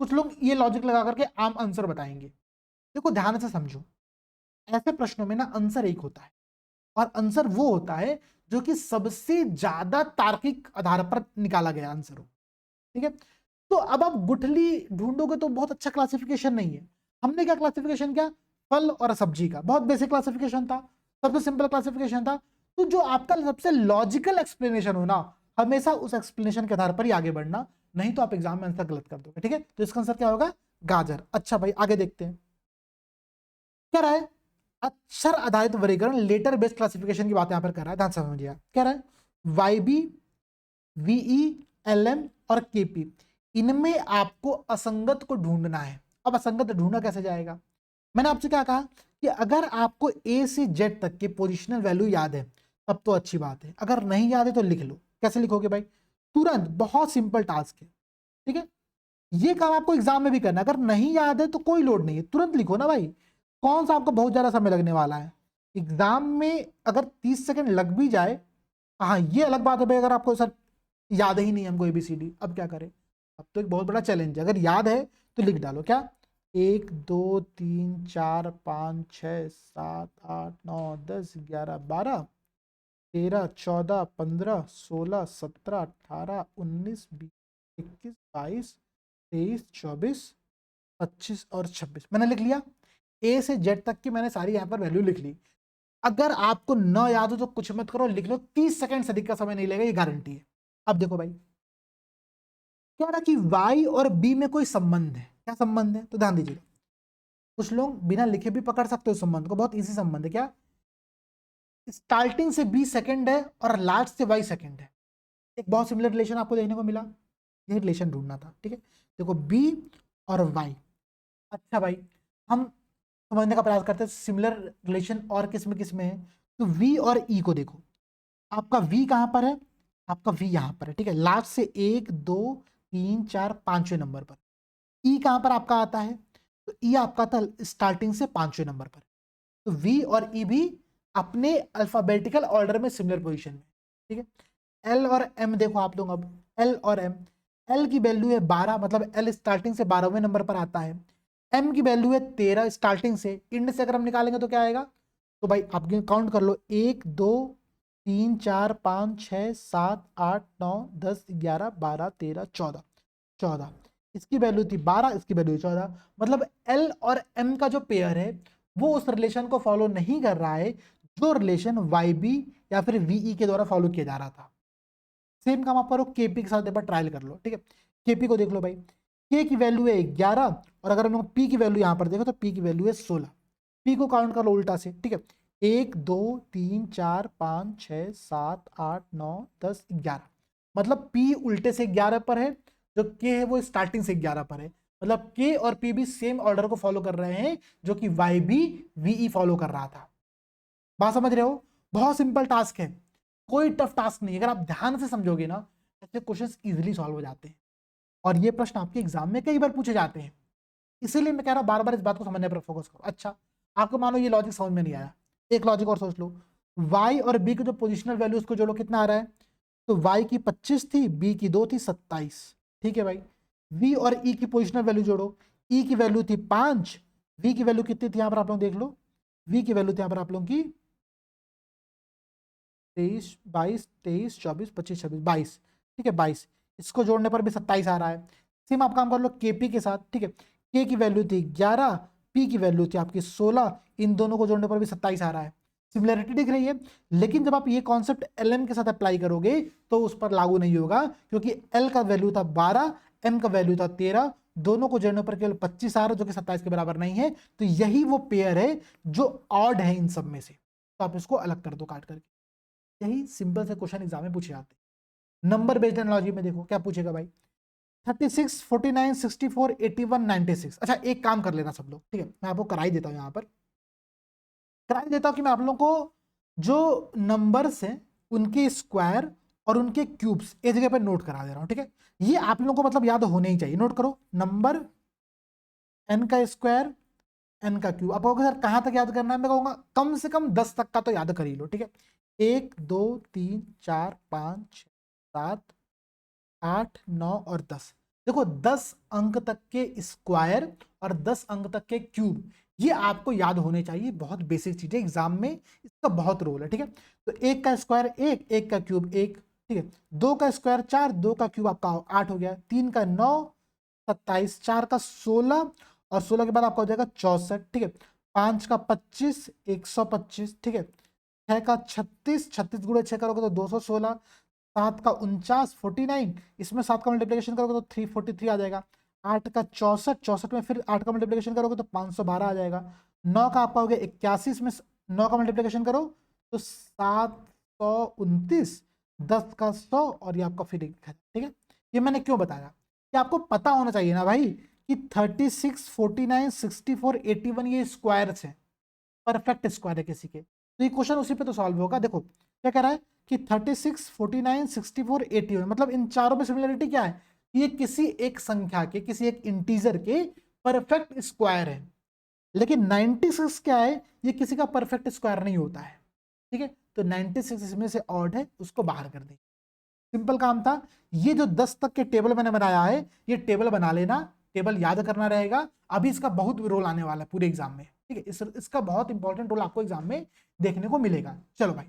कुछ लोग ये लॉजिक लगा करके आम आंसर बताएंगे। देखो ध्यान से समझो, ऐसे प्रश्नों में ना आंसर एक होता है, और आंसर वो होता है जो कि सबसे ज्यादा तार्किक आधार पर निकाला गया आंसर हो, ठीक है। तो अब आप गुठली ढूंढोगे तो बहुत अच्छा क्लासिफिकेशन नहीं है। हमने क्या क्लासिफिकेशन किया, फल और सब्जी का, बहुत बेसिक क्लासिफिकेशन था, सबसे सिंपल क्लासिफिकेशन था। तो जो आपका सबसे लॉजिकल एक्सप्लेनेशन हो ना, हमेशा उस एक्सप्लेनेशन के आधार पर ही आगे बढ़ना, नहीं तो आप एग्जाम में आंसर गलत कर दोगे, ठीक है। तो इसका आंसर क्या होगा, गाजर। अच्छा भाई आगे देखते हैं क्या रहा है, अक्षर आधारित वर्गीकरण, लेटर बेस्ड क्लासिफिकेशन की बात यहां पर कर रहा है, ध्यान से समझिए क्या रहा है, वाईबी, वीई, एलएम और केपी, इनमें आपको असंगत को ढूंढना है। अब असंगत ढूंढना कैसे जाएगा, मैंने आपसे क्या कहा कि अगर आपको ए से जेड तक के पोजिशनल वैल्यू याद है तब तो अच्छी बात है, अगर नहीं याद है तो लिख लो। कैसे लिखोगे भाई, तुरंत, बहुत सिंपल टास्क है, ठीक है। ये काम आपको एग्जाम में भी करना है, अगर नहीं याद है तो कोई लोड नहीं है, तुरंत लिखो ना भाई, कौन सा आपको बहुत ज्यादा समय लगने वाला है। एग्जाम में अगर 30 सेकंड लग भी जाए, हाँ ये अलग बात है भाई, अगर आपको सर याद ही नहीं हमको एबीसीडी, अब क्या करें, अब तो एक बहुत बड़ा चैलेंज है। अगर याद है तो लिख डालो क्या, 1 2 3 4 5 6 7 8 9 10 11 12 13 14 15 16 17 18 19 20 21 22 23 24 25 और 26 मैंने लिख लिया। ए से जेड तक की मैंने सारी यहाँ पर वैल्यू लिख ली। अगर आपको न याद हो तो कुछ मत करो, लिख लो, 30 सेकंड से अधिक का समय नहीं लगेगा, ये गारंटी है। अब देखो भाई क्या रहा कि y और b में कोई संबंध है, क्या संबंध है, तो ध्यान दीजिएगा। कुछ लोग बिना लिखे भी पकड़ सकते हो संबंध को, बहुत इजी संबंध है। क्या, स्टार्टिंग से b सेकंड है और लास्ट से y सेकंड है, एक बहुत सिमिलर रिलेशन आपको देखने को मिला, ये रिलेशन ढूंढना था, ठीक है। देखो b और y, अच्छा भाई हम समझने का प्रयास करते हैं सिमिलर रिलेशन और किस में है। तो v और e को देखो, आपका v कहां पर है, आपका v यहां पर है, ठीक है, लास्ट से 1 2 3 4 5वें नंबर पर। ई कहां पर आपका आता है, तो ई आपका था स्टार्टिंग से 5वें नंबर पर। तो वी और ई भी अपने अल्फाबेटिकल ऑर्डर में सिमिलर पोजीशन में, ठीक है। एल और एम देखो आप लोग, अब एल और एम, एल की वैल्यू है 12, मतलब एल स्टार्टिंग से 12वें नंबर पर आता है, m की वैल्यू है 13 स्टार्टिंग से, इंड से अगर हम निकालेंगे तो क्या आएगा, तो भाई आप काउंट कर लो, 1 2 3 4 5 6 7 8 9 10 11 12 13 14, 14 इसकी वैल्यू थी 12, इसकी वैल्यू 14, मतलब L और M का जो पेयर है वो उस रिलेशन को फॉलो नहीं कर रहा है जो रिलेशन YB या फिर VE के द्वारा फॉलो किया जा रहा था। सेम काम आप करो KP के साथ, एक बार ट्रायल कर लो, ठीक है। KP को देख लो भाई, K की वैल्यू है 11 और अगर हम लोग P की वैल्यू यहां पर देखो तो P की वैल्यू है 16। P को काउंट कर लो उल्टा से, ठीक है, 1 2 3 4 5 6 7 8 9 10 11, मतलब P उल्टे से 11 पर है, जो K है वो स्टार्टिंग से 11 पर है, मतलब K और P भी सेम ऑर्डर को फॉलो कर रहे हैं जो कि YB VE फॉलो कर रहा था। बात समझ रहे हो, बहुत सिंपल टास्क है, कोई टफ टास्क नहीं, अगर आप ध्यान से समझोगे ना ऐसे क्वेश्चंस इजीली सॉल्व हो जाते हैं और ये प्रश्न आपके एग्जाम में कई बार पूछे जाते हैं, इसीलिए मैं कह रहा हूं बार बार इस बात को समझने पर फोकस करो। अच्छा, आपको मानो ये लॉजिक समझ में नहीं आया, एक लॉजिक और सोच लो, y और b की जो पोजिशनल वैल्यू उसको जोड़ो कितना आ रहा है, तो y की 25 थी, b की 2 थी, 27, ठीक है भाई। v और e की पोजिशनल वैल्यू जोड़ो, e की वैल्यू थी 5, v की वैल्यू कितनी थी यहाँ पर आप लोग देख लो, v की वैल्यू थी यहाँ पर आप लोगों की 23 22 23 24 25 26 22, ठीक है 22, इसको जोड़ने पर भी 27 आ रहा है। सेम आप काम कर लो केपी के साथ, ठीक है, के की वैल्यू थी 11, पी की वैल्यू थी आपकी 16, इन दोनों को जोड़ने पर भी 27 आ रहा है। सिमिलरिटी दिख रही है, लेकिन जब आप ये कॉन्सेप्ट एल के साथ अप्लाई करोगे तो उस पर लागू नहीं होगा, क्योंकि एल का वैल्यू था 12, एम का वैल्यू था 13, दोनों को जोड़ने पर केवल 25 आ रहा है जो कि 27 के बराबर नहीं है, तो यही वो पेयर है जो ऑड है इन सब में से, तो आप इसको अलग कर दो काट करके। यही सिंपल से क्वेश्चन एग्जाम में पूछे जाते हैं। नंबर बेस्ड एनालॉजी में देखो क्या पूछेगा भाई, 36 49 64 81 96। अच्छा एक काम कर लेना सब लोग, ठीक है, मैं आपको करा ही देता हूं, यहां पर करा ही देता हूं कि मैं आप लोगों को जो नंबर्स हैं उनके स्क्वायर और उनके क्यूब्स एक जगह पर नोट करा दे रहा हूं, ठीक है। ये आप लोगों को मतलब याद होने ही चाहिए, नोट करो, नंबर n का स्क्वायर n का क्यूब। आप कहोगे सर कहां तक याद करना है, मैं कहूंगा कम से कम 10 तक का तो याद कर ही लो, ठीक है। 1 2 3 4 5 6 7 8 9 और 10, देखो 10 अंक तक के स्क्वायर और 10 अंक तक के क्यूब, ये आपको याद होने चाहिए, बहुत बेसिक चीज है, एग्जाम में इसका बहुत रोल है, ठीक है। तो 1 का स्क्वायर 1, 1 का क्यूब 1, ठीक है, 2 का स्क्वायर 4, 2 का क्यूब आपका 8 हो गया, 3 का 9 27, 4 का 16 और 16 के बाद आपका हो जाएगा 64, ठीक है, 5 का 25 125, ठीक है, 6 का 36, 36 गुणे 6 करोगे तो 216, 7 का 49 49, इसमें 7 का मल्टीप्लिकेशन करोगे तो 343 आ जाएगा, 8 का 64, 64 में फिर 8 का मल्टीप्लिकेशन करोगे तो 512 आ जाएगा, 9 का आपका हो गया 81, इसमें 9 का मल्टीप्लिकेशन करो तो 729, 10 का 100 और ये आपका फिर ठीक है। ये मैंने क्यों बताया कि आपको पता होना चाहिए ना भाई कि 36 49 64 81 ये स्क्वायर्स हैं, परफेक्ट स्क्वायर है किसी के, तो ये क्वेश्चन उसी पे तो सॉल्व होगा। देखो क्या कह रहा है कि 36 49 64 81, मतलब इन चारों में सिमिलरिटी क्या है, ये किसी एक संख्या के, किसी एक इंटीजर के परफेक्ट स्क्वायर है, लेकिन 96 क्या है, ये किसी का परफेक्ट स्क्वायर नहीं होता है, ठीक है, तो 96 इसमें से ऑड है, उसको बाहर कर दें, सिंपल काम था। ये जो 10 तक के टेबल मैंने बनाया है, ये टेबल बना लेना, टेबल याद करना रहेगा, अभी इसका बहुत रोल आने वाला है पूरे एग्जाम में, ठीक है, इसका बहुत इंपॉर्टेंट रोल आपको एग्जाम में देखने को मिलेगा। चलो भाई,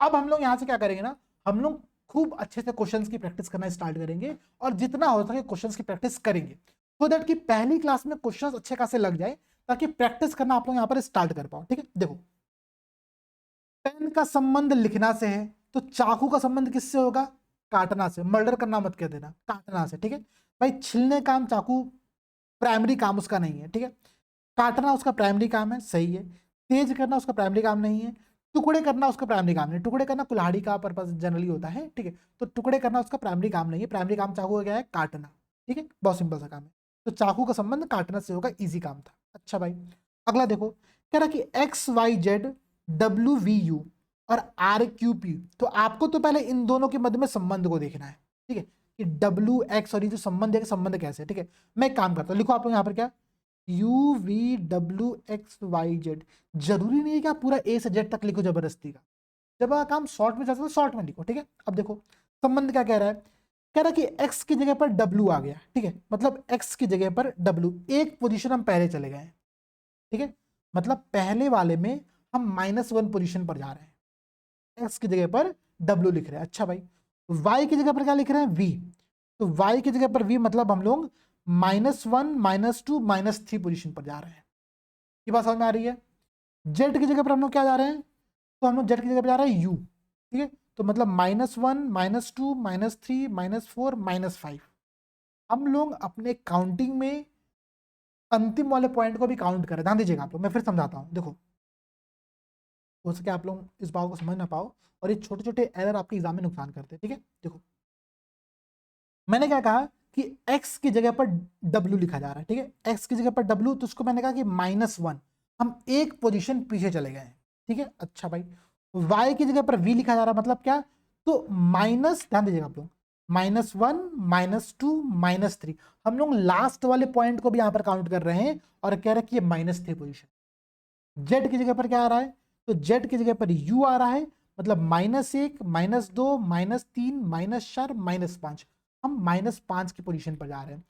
अब हम लोग यहां से क्या करेंगे ना, हम लोग खूब अच्छे से क्वेश्चंस की प्रैक्टिस करना स्टार्ट करेंगे और जितना हो सके क्वेश्चंस की प्रैक्टिस करेंगे, सो दैट कि पहली क्लास में क्वेश्चंस अच्छे खासे लग जाए, ताकि प्रैक्टिस करना आप लोग यहां पर स्टार्ट कर पाओ, ठीक है। देखो, पेन का संबंध लिखना से है, तो चाकू का संबंध किससे होगा, काटना से, मर्डर करना मत कह देना, काटना से, ठीक है भाई। छिलने काम चाकू प्राइमरी काम उसका नहीं है, ठीक है, काटना उसका प्राइमरी काम है, सही है, तेज करना उसका प्राइमरी काम नहीं है, टुकड़े करना उसका प्राइमरी काम नहीं, टुकड़े करना कुल्हाड़ी का पर्पस जनरली होता है, ठीक है, तो टुकड़े करना उसका प्राइमरी काम नहीं है, प्राइमरी काम चाकू का क्या है, काटना, ठीक है, बहुत सिंपल सा काम है, तो चाकू का संबंध काटना से होगा, इजी काम था। अच्छा भाई, अगला देखो, कह रहा कि X Y Z W V U और आर क्यू पी, तो आपको तो पहले इन दोनों के मध्य में संबंध को देखना है, ठीक है, कि डब्ल्यू एक्स और ये जो संबंध है, संबंध कैसे है, ठीक है। मैं एक काम करता हूँ, लिखो आप लोग यहाँ पर क्या, U V W X Y Z, जरूरी नहीं है कि आप पूरा ए से जेड तक लिखो जबरदस्ती का, जब आप काम शॉर्ट में जाता है तो शॉर्ट में लिखो, ठीक है। अब देखो संबंध क्या कह रहा है, कह रहा कि x की जगह पर w आ गया, ठीक है, मतलब x की जगह पर w, एक पोजीशन हम पहले चले गए, ठीक है, मतलब पहले वाले में हम -1 पोजीशन पर जा रहे हैं, x की जगह पर w लिख रहे हैं। अच्छा भाई, y की जगह पर क्या लिख रहे हैं, v, तो y की जगह पर v मतलब हम लोग -1 -2 -3 पोजीशन पर जा रहे हैं। ये बात समझ में आ रही है। z की जगह पर हम लोग क्या जा रहे हैं, तो हम लोग z की जगह पर जा रहे हैं u, ठीक है, तो मतलब -1 -2 -3 -4 -5। हम लोग अपने काउंटिंग में अंतिम वाले पॉइंट को भी काउंट करें। ध्यान दीजिएगा आप लोग, मैं फिर समझाता हूं। देखो, हो सके आप लोग इस बात को समझ ना पाओ और ये छोटे छोटे एरर आपके एग्जाम में नुकसान करते हैं, ठीक है। देखो, मैंने क्या कहा कि x की जगह पर w लिखा जा रहा है, ठीक है, x की जगह पर w, तो उसको मैंने कहा कि -1, हम एक पोजीशन पीछे चले गए हैं, ठीक है। अच्छा भाई, y की जगह पर v लिखा जा रहा है, मतलब क्या, तो माइनस, ध्यान दीजिएगा आप लोग, -1 -2 -3, हम लोग लास्ट वाले पॉइंट को भी यहां पर काउंट कर रहे हैं और कह रहे हैं कि ये माइनस थे पोजिशन। z की जगह पर क्या आ रहा है, तो z की जगह पर u आ रहा है, मतलब -1 -2 -3 -4 -5, हम -5 की पोजीशन पर जा रहे हैं।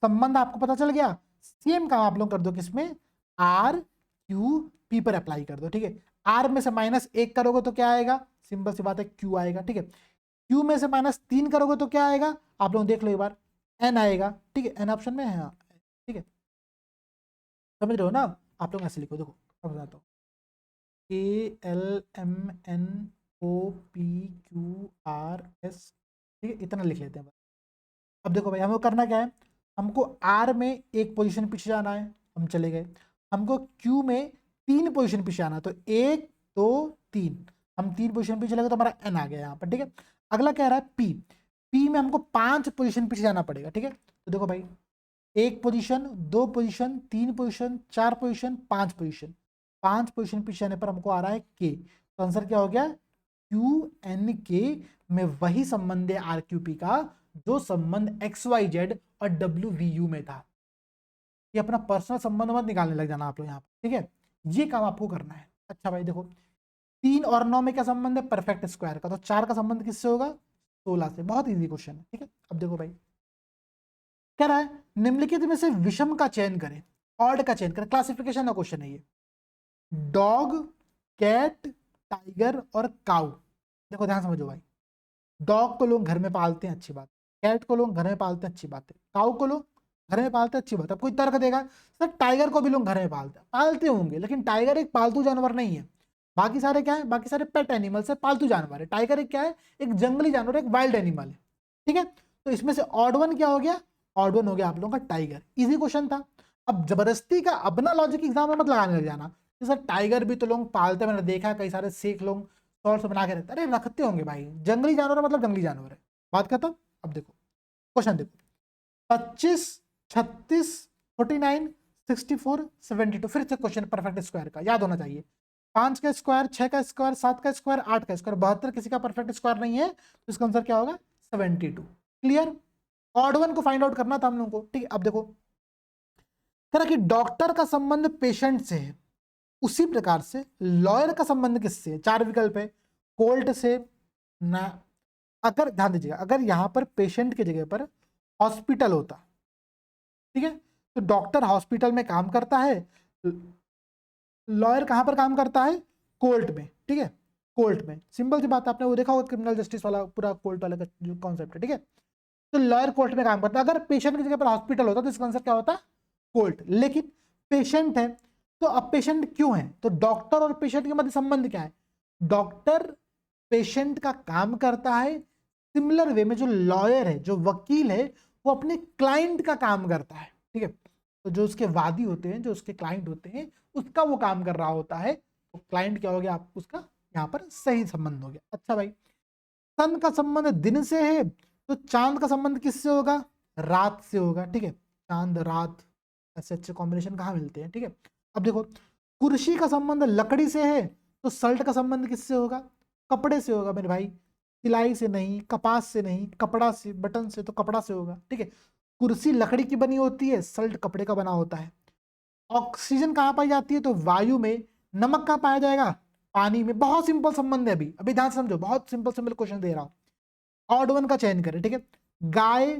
संबंध आपको पता चल गया। सेम काम आप लोग कर दो किसमें, आर क्यू पी पर अप्लाई कर दो, ठीक है। आर में से -1 करोगे तो क्या आएगा, सिंपल सी बात है, क्यू आएगा, ठीक है। क्यू में से -3 करोगे तो क्या आएगा, आप लोग देख लो एक बार, एन आएगा, ठीक है, एन ऑप्शन में है, हाँ, ठीक है, समझ रहे हो ना। आप लोग ऐसे लिखो, देखो अब बताता हूँ, ALMNOPQRS, ठीक है, इतना लिख लेते हैं। अब देखो भाई, हमको करना क्या है, हमको R में एक पोजीशन पीछे जाना है, हम चले गए। हमको Q में 3 पोजीशन पीछे आना है, तो 1 2 3, हम 3 पोजीशन पीछे चले गए तो हमारा N आ गया यहाँ पर, ठीक है। अगला कह रहा है P में हमको 5 पोजीशन पीछे जाना पड़ेगा, ठीक है। तो देखो भाई, 1 position, 2 position, 3 position, 4 position, 5 position, 5 position पीछे जाने पर हमको आ रहा है K। तो आंसर क्या हो गया, QNK में वही संबंध है RQP का जो संबंध XYZ और WVU में था। ये अपना पर्सनल संबंध मत निकालने लग जाना आप लोग यहाँ पर, ठीक है, ये काम आपको करना है। अच्छा भाई देखो, 3 और 9 में क्या संबंध है, परफेक्ट स्क्वायर का, तो 4 का संबंध किससे होगा, 16 से। बहुत इजी क्वेश्चन है, ठीक है। अब देखो भाई, कह रहा है निम्नलिखित में से विषम का चयन करें, ऑड का चयन करें, क्लासिफिकेशन का क्वेश्चन है ये। डॉग, कैट, टाइगर और काऊ। देखो ध्यान समझो भाई, डॉग को लोग घर में पालते हैं, अच्छी बात, कैट को लोग घर में पालते हैं, अच्छी बात है, काऊ को लोग घर में पालते हैं, अच्छी बात है। अब कोई तर्क देगा सर टाइगर को भी लोग घर में पालते होंगे, लेकिन टाइगर एक पालतू जानवर नहीं है। बाकी सारे क्या है, बाकी सारे पेट एनिमल्स है, पालतू जानवर है। टाइगर एक क्या है, एक जंगली जानवर, एक वाइल्ड एनिमल है, ठीक है। तो इसमें से ऑड वन क्या हो गया, ऑड वन हो गया आप लोगों का टाइगर। इजी क्वेश्चन था। अब जबरदस्ती का अपना लॉजिक एग्जाम में मत लगाने लग जाना कि सर टाइगर भी तो लोग पालते, मैंने देखा कई सारे सिख लोग शॉर्ट्स बना के रहते, अरे रखते होंगे भाई, जंगली जानवर मतलब जंगली जानवर है, बात खत्म। अब देखो क्वेश्चन देखो, 25 36 49 64 72, फिर से क्वेश्चन परफेक्ट स्क्वायर का याद होना चाहिए। 5 का स्क्वायर, 6 का स्क्वायर, 7 का स्क्वायर, 8 का स्क्वायर, 72 किसी का परफेक्ट स्क्वायर नहीं है, तो इसका आंसर क्या होगा, 72। क्लियर। ऑड वन को फाइंड आउट करना था हम लोगों को, ठीक है। अब देखो, कह कि डॉक्टर का संबंध पेशेंट से है, उसी प्रकार से लॉयर का संबंध किससे है, 4 विकल्प है, कोर्ट से ना, अगर ध्यान दीजिएगा, अगर यहां पर पेशेंट की जगह पर हॉस्पिटल होता, ठीक है, तो डॉक्टर हॉस्पिटल में काम करता है, लॉयर कहां पर काम करता है, कोर्ट में, ठीक है, कोर्ट में। सिंपल सी बात, आपने वो देखा होगा क्रिमिनल जस्टिस वाला पूरा कोर्ट वाला का जो कॉन्सेप्ट है, ठीक है। तो लॉयर कोर्ट में काम करता है, अगर पेशेंट की जगह पर हॉस्पिटल होता तो इसका आंसर क्या होता, कोर्ट। लेकिन पेशेंट है, तो अब पेशेंट क्यों है, तो डॉक्टर और पेशेंट के मध्य संबंध क्या है, डॉक्टर पेशेंट का काम करता है, सिमिलर वे में जो लॉयर है, जो वकील है, वो अपने क्लाइंट का काम करता है, ठीक है। तो जो उसके वादी होते हैं, जो उसके क्लाइंट होते हैं, उसका वो काम कर रहा होता है, तो क्लाइंट क्या हो गया आप उसका यहाँ पर सही संबंध हो गया। अच्छा भाई, सन का संबंध दिन से है, तो चांद का संबंध किससे होगा, रात से होगा, ठीक है। चांद रात, ऐसे अच्छे कॉम्बिनेशन कहाँ मिलते हैं, ठीक है। अब देखो, कुर्सी का संबंध लकड़ी से है, तो शर्ट का संबंध किससे होगा, कपड़े से होगा मेरे भाई, सिलाई से नहीं, कपास से नहीं, कपड़ा से, बटन से, तो कपड़ा से होगा, ठीक है। कुर्सी लकड़ी की बनी होती है, शर्ट कपड़े का बना होता है। ऑक्सीजन कहाँ पाई जाती है, तो वायु में। नमक कहाँ पाया जाएगा, पानी में। बहुत सिंपल संबंध है, अभी अभी ध्यान से समझो, बहुत सिंपल सिंपल क्वेश्चन दे रहा हूँ। ऑड वन का चयन करें, ठीक है। गाय,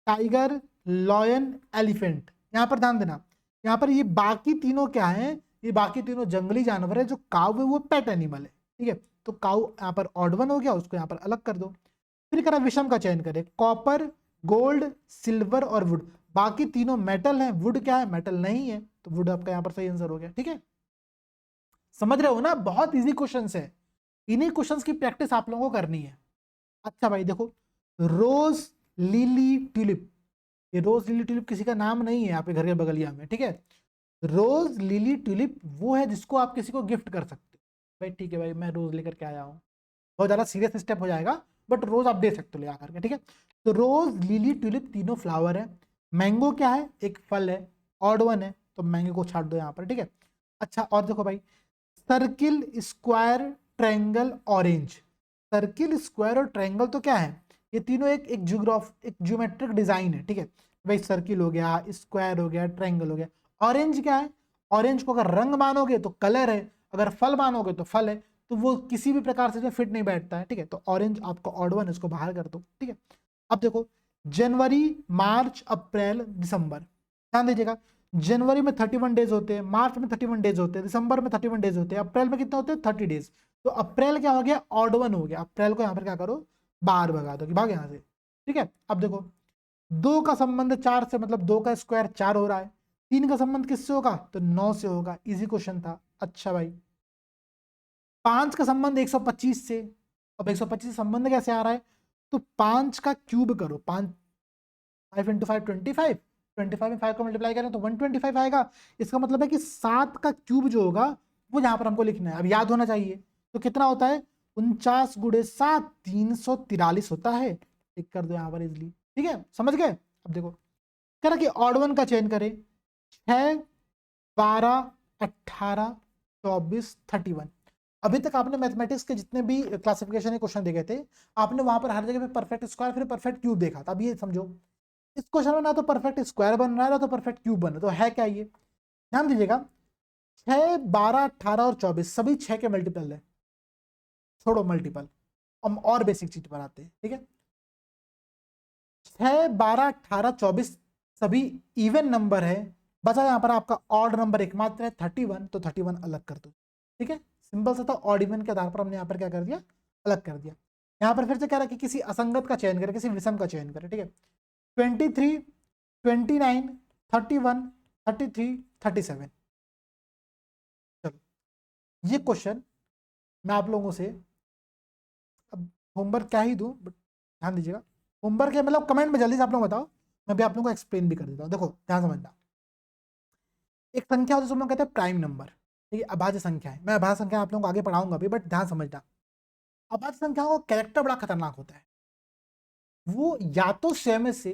टाइगर, लॉयन, एलिफेंट। यहां पर ध्यान देना, यहाँ पर ये बाकी तीनों क्या है, ये बाकी तीनों जंगली जानवर है। जो काऊ है वो पेट एनिमल है, ठीक है। तो काऊ यहाँ पर ऑड वन हो गया, उसको यहाँ पर अलग कर दो। फिर करा विषम का चयन करें, कॉपर, गोल्ड, सिल्वर और वुड। बाकी तीनों मेटल है, वुड क्या है, मेटल नहीं है, तो वुड आपका यहाँ पर सही आंसर हो गया, ठीक है। समझ रहे हो ना, बहुत इजी क्वेश्चंस है, इन्हीं क्वेश्चंस की प्रैक्टिस आप लोगों को करनी है। अच्छा भाई देखो, रोज लिली ट्यूलिप, ये रोज लिली ट्यूलिप किसी का नाम नहीं है आपके घर के बगलिया में, ठीक है। रोज लिली ट्यूलिप वो है जिसको आप किसी को गिफ्ट कर सकते हो। भाई ठीक है भाई, मैं रोज लेकर के आया हूँ, बहुत ज्यादा सीरियस स्टेप हो जाएगा, बट रोज आप दे सकते हो ले आकर के, ठीक है। तो रोज लिली ट्यूलिप तीनों फ्लावर है। मैंगो क्या है, एक फल है, ऑड वन है, तो मैंगो को छाट दो यहाँ पर, ठीक है। अच्छा और देखो भाई, circle, square, triangle, orange. Circle, square और ट्रायंगल तो क्या है, ये तीनों एक एक ज्योमेट्रिक डिजाइन है, ठीक है। भाई सर्किल हो गया, स्क्वायर हो गया, ट्रायंगल हो गया। ऑरेंज क्या है, ऑरेंज को अगर रंग मानोगे तो कलर है, अगर फल मानोगे तो फल है, तो वो किसी भी प्रकार से जो फिट नहीं बैठता है, ठीक है। तो ऑरेंज आपको ऑड वन, इसको बाहर कर दो, ठीक है। अब देखो, जनवरी, मार्च, अप्रैल, दिसंबर, ध्यान दीजिएगा। जनवरी में 31 डेज होते हैं, मार्च में 31 डेज होते हैं, दिसंबर में 31 डेज होते हैं, अप्रैल में कितने होते हैं, 30 डेज। तो अप्रैल क्या हो गया, ऑड वन हो गया। अप्रैल को यहाँ पर क्या करो, बाहर भगा दो कि भाग यहाँ से, ठीक है। अब देखो, दो का संबंध चार से, मतलब दो का स्क्वायर चार हो रहा है। तीन का संबंध किससे होगा, तो 9 से होगा, इजी क्वेश्चन था। अच्छा भाई, पांच का संबंध 125 से, अब 125 से संबंध कैसे आ रहा है, तो पांच का क्यूब करो, पांच, 5 इंटू 5 25, 25 में 5 को मल्टीप्लाई करें तो 125 आएगा। इसका मतलब है कि 7 का क्यूब जो होगा वो यहाँ पर हमको लिखना है, अब याद होना चाहिए। तो कितना होता है, 49 गुणे 7, 343 होता है। टिक कर दो यहाँ पर इजली, ठीक है, समझ गए। अब देखो, कह रहा कि ऑड वन का चयन करें, 6, 12, 18, 24, 31। अभी तक आपने मैथमेटिक्स के जितने भी क्लासिफिकेशन के क्वेश्चन देखे थे, आपने वहां पर हर जगह पे परफेक्ट स्क्वायर फिर परफेक्ट क्यूब देखा था। अब ये समझो, इस क्वेश्चन में ना तो परफेक्ट स्क्वायर बन रहा है ना तो परफेक्ट क्यूब बन रहा है, तो है क्या ये, ध्यान दीजिएगा। 6, 12, 18 और 24 सभी 6 के मल्टीपल है। छोड़ो मल्टीपल, हम और बेसिक चीज पर आते हैं, ठीक है। 6, 12, 18, 24 सभी इवन नंबर है। बचा यहाँ पर आपका ऑड नंबर एकमात्र है 31, तो 31 अलग कर दो, ठीक है। सिंपल सा था, ऑड इवन के आधार पर हमने यहाँ पर क्या कर दिया, अलग कर दिया। यहाँ पर फिर से कह रहा है कि किसी असंगत का चयन करें, किसी विषम का चयन करें, ठीक है। 23, 29, 31, 33, 37। चलो, ये क्वेश्चन मैं आप लोगों से अब होमवर्क क्या ही दूं, बट ध्यान दीजिएगा। होमवर्क है मतलब कमेंट में जल्दी से आप लोग बताओ, मैं भी आप लोगों को एक्सप्लेन भी कर देता हूँ। देखो ध्यान समझना, एक संख्या होती है जिसको हम लोग कहते हैं प्राइम नंबर, ठीक है, अभाज्य संख्या है। मैं अभाज्य संख्या आप लोगों को आगे पढ़ाऊंगा भी, बट ध्यान समझना, अभाज्य संख्या का कैरेक्टर बड़ा खतरनाक होता है। वो या तो स्वयं से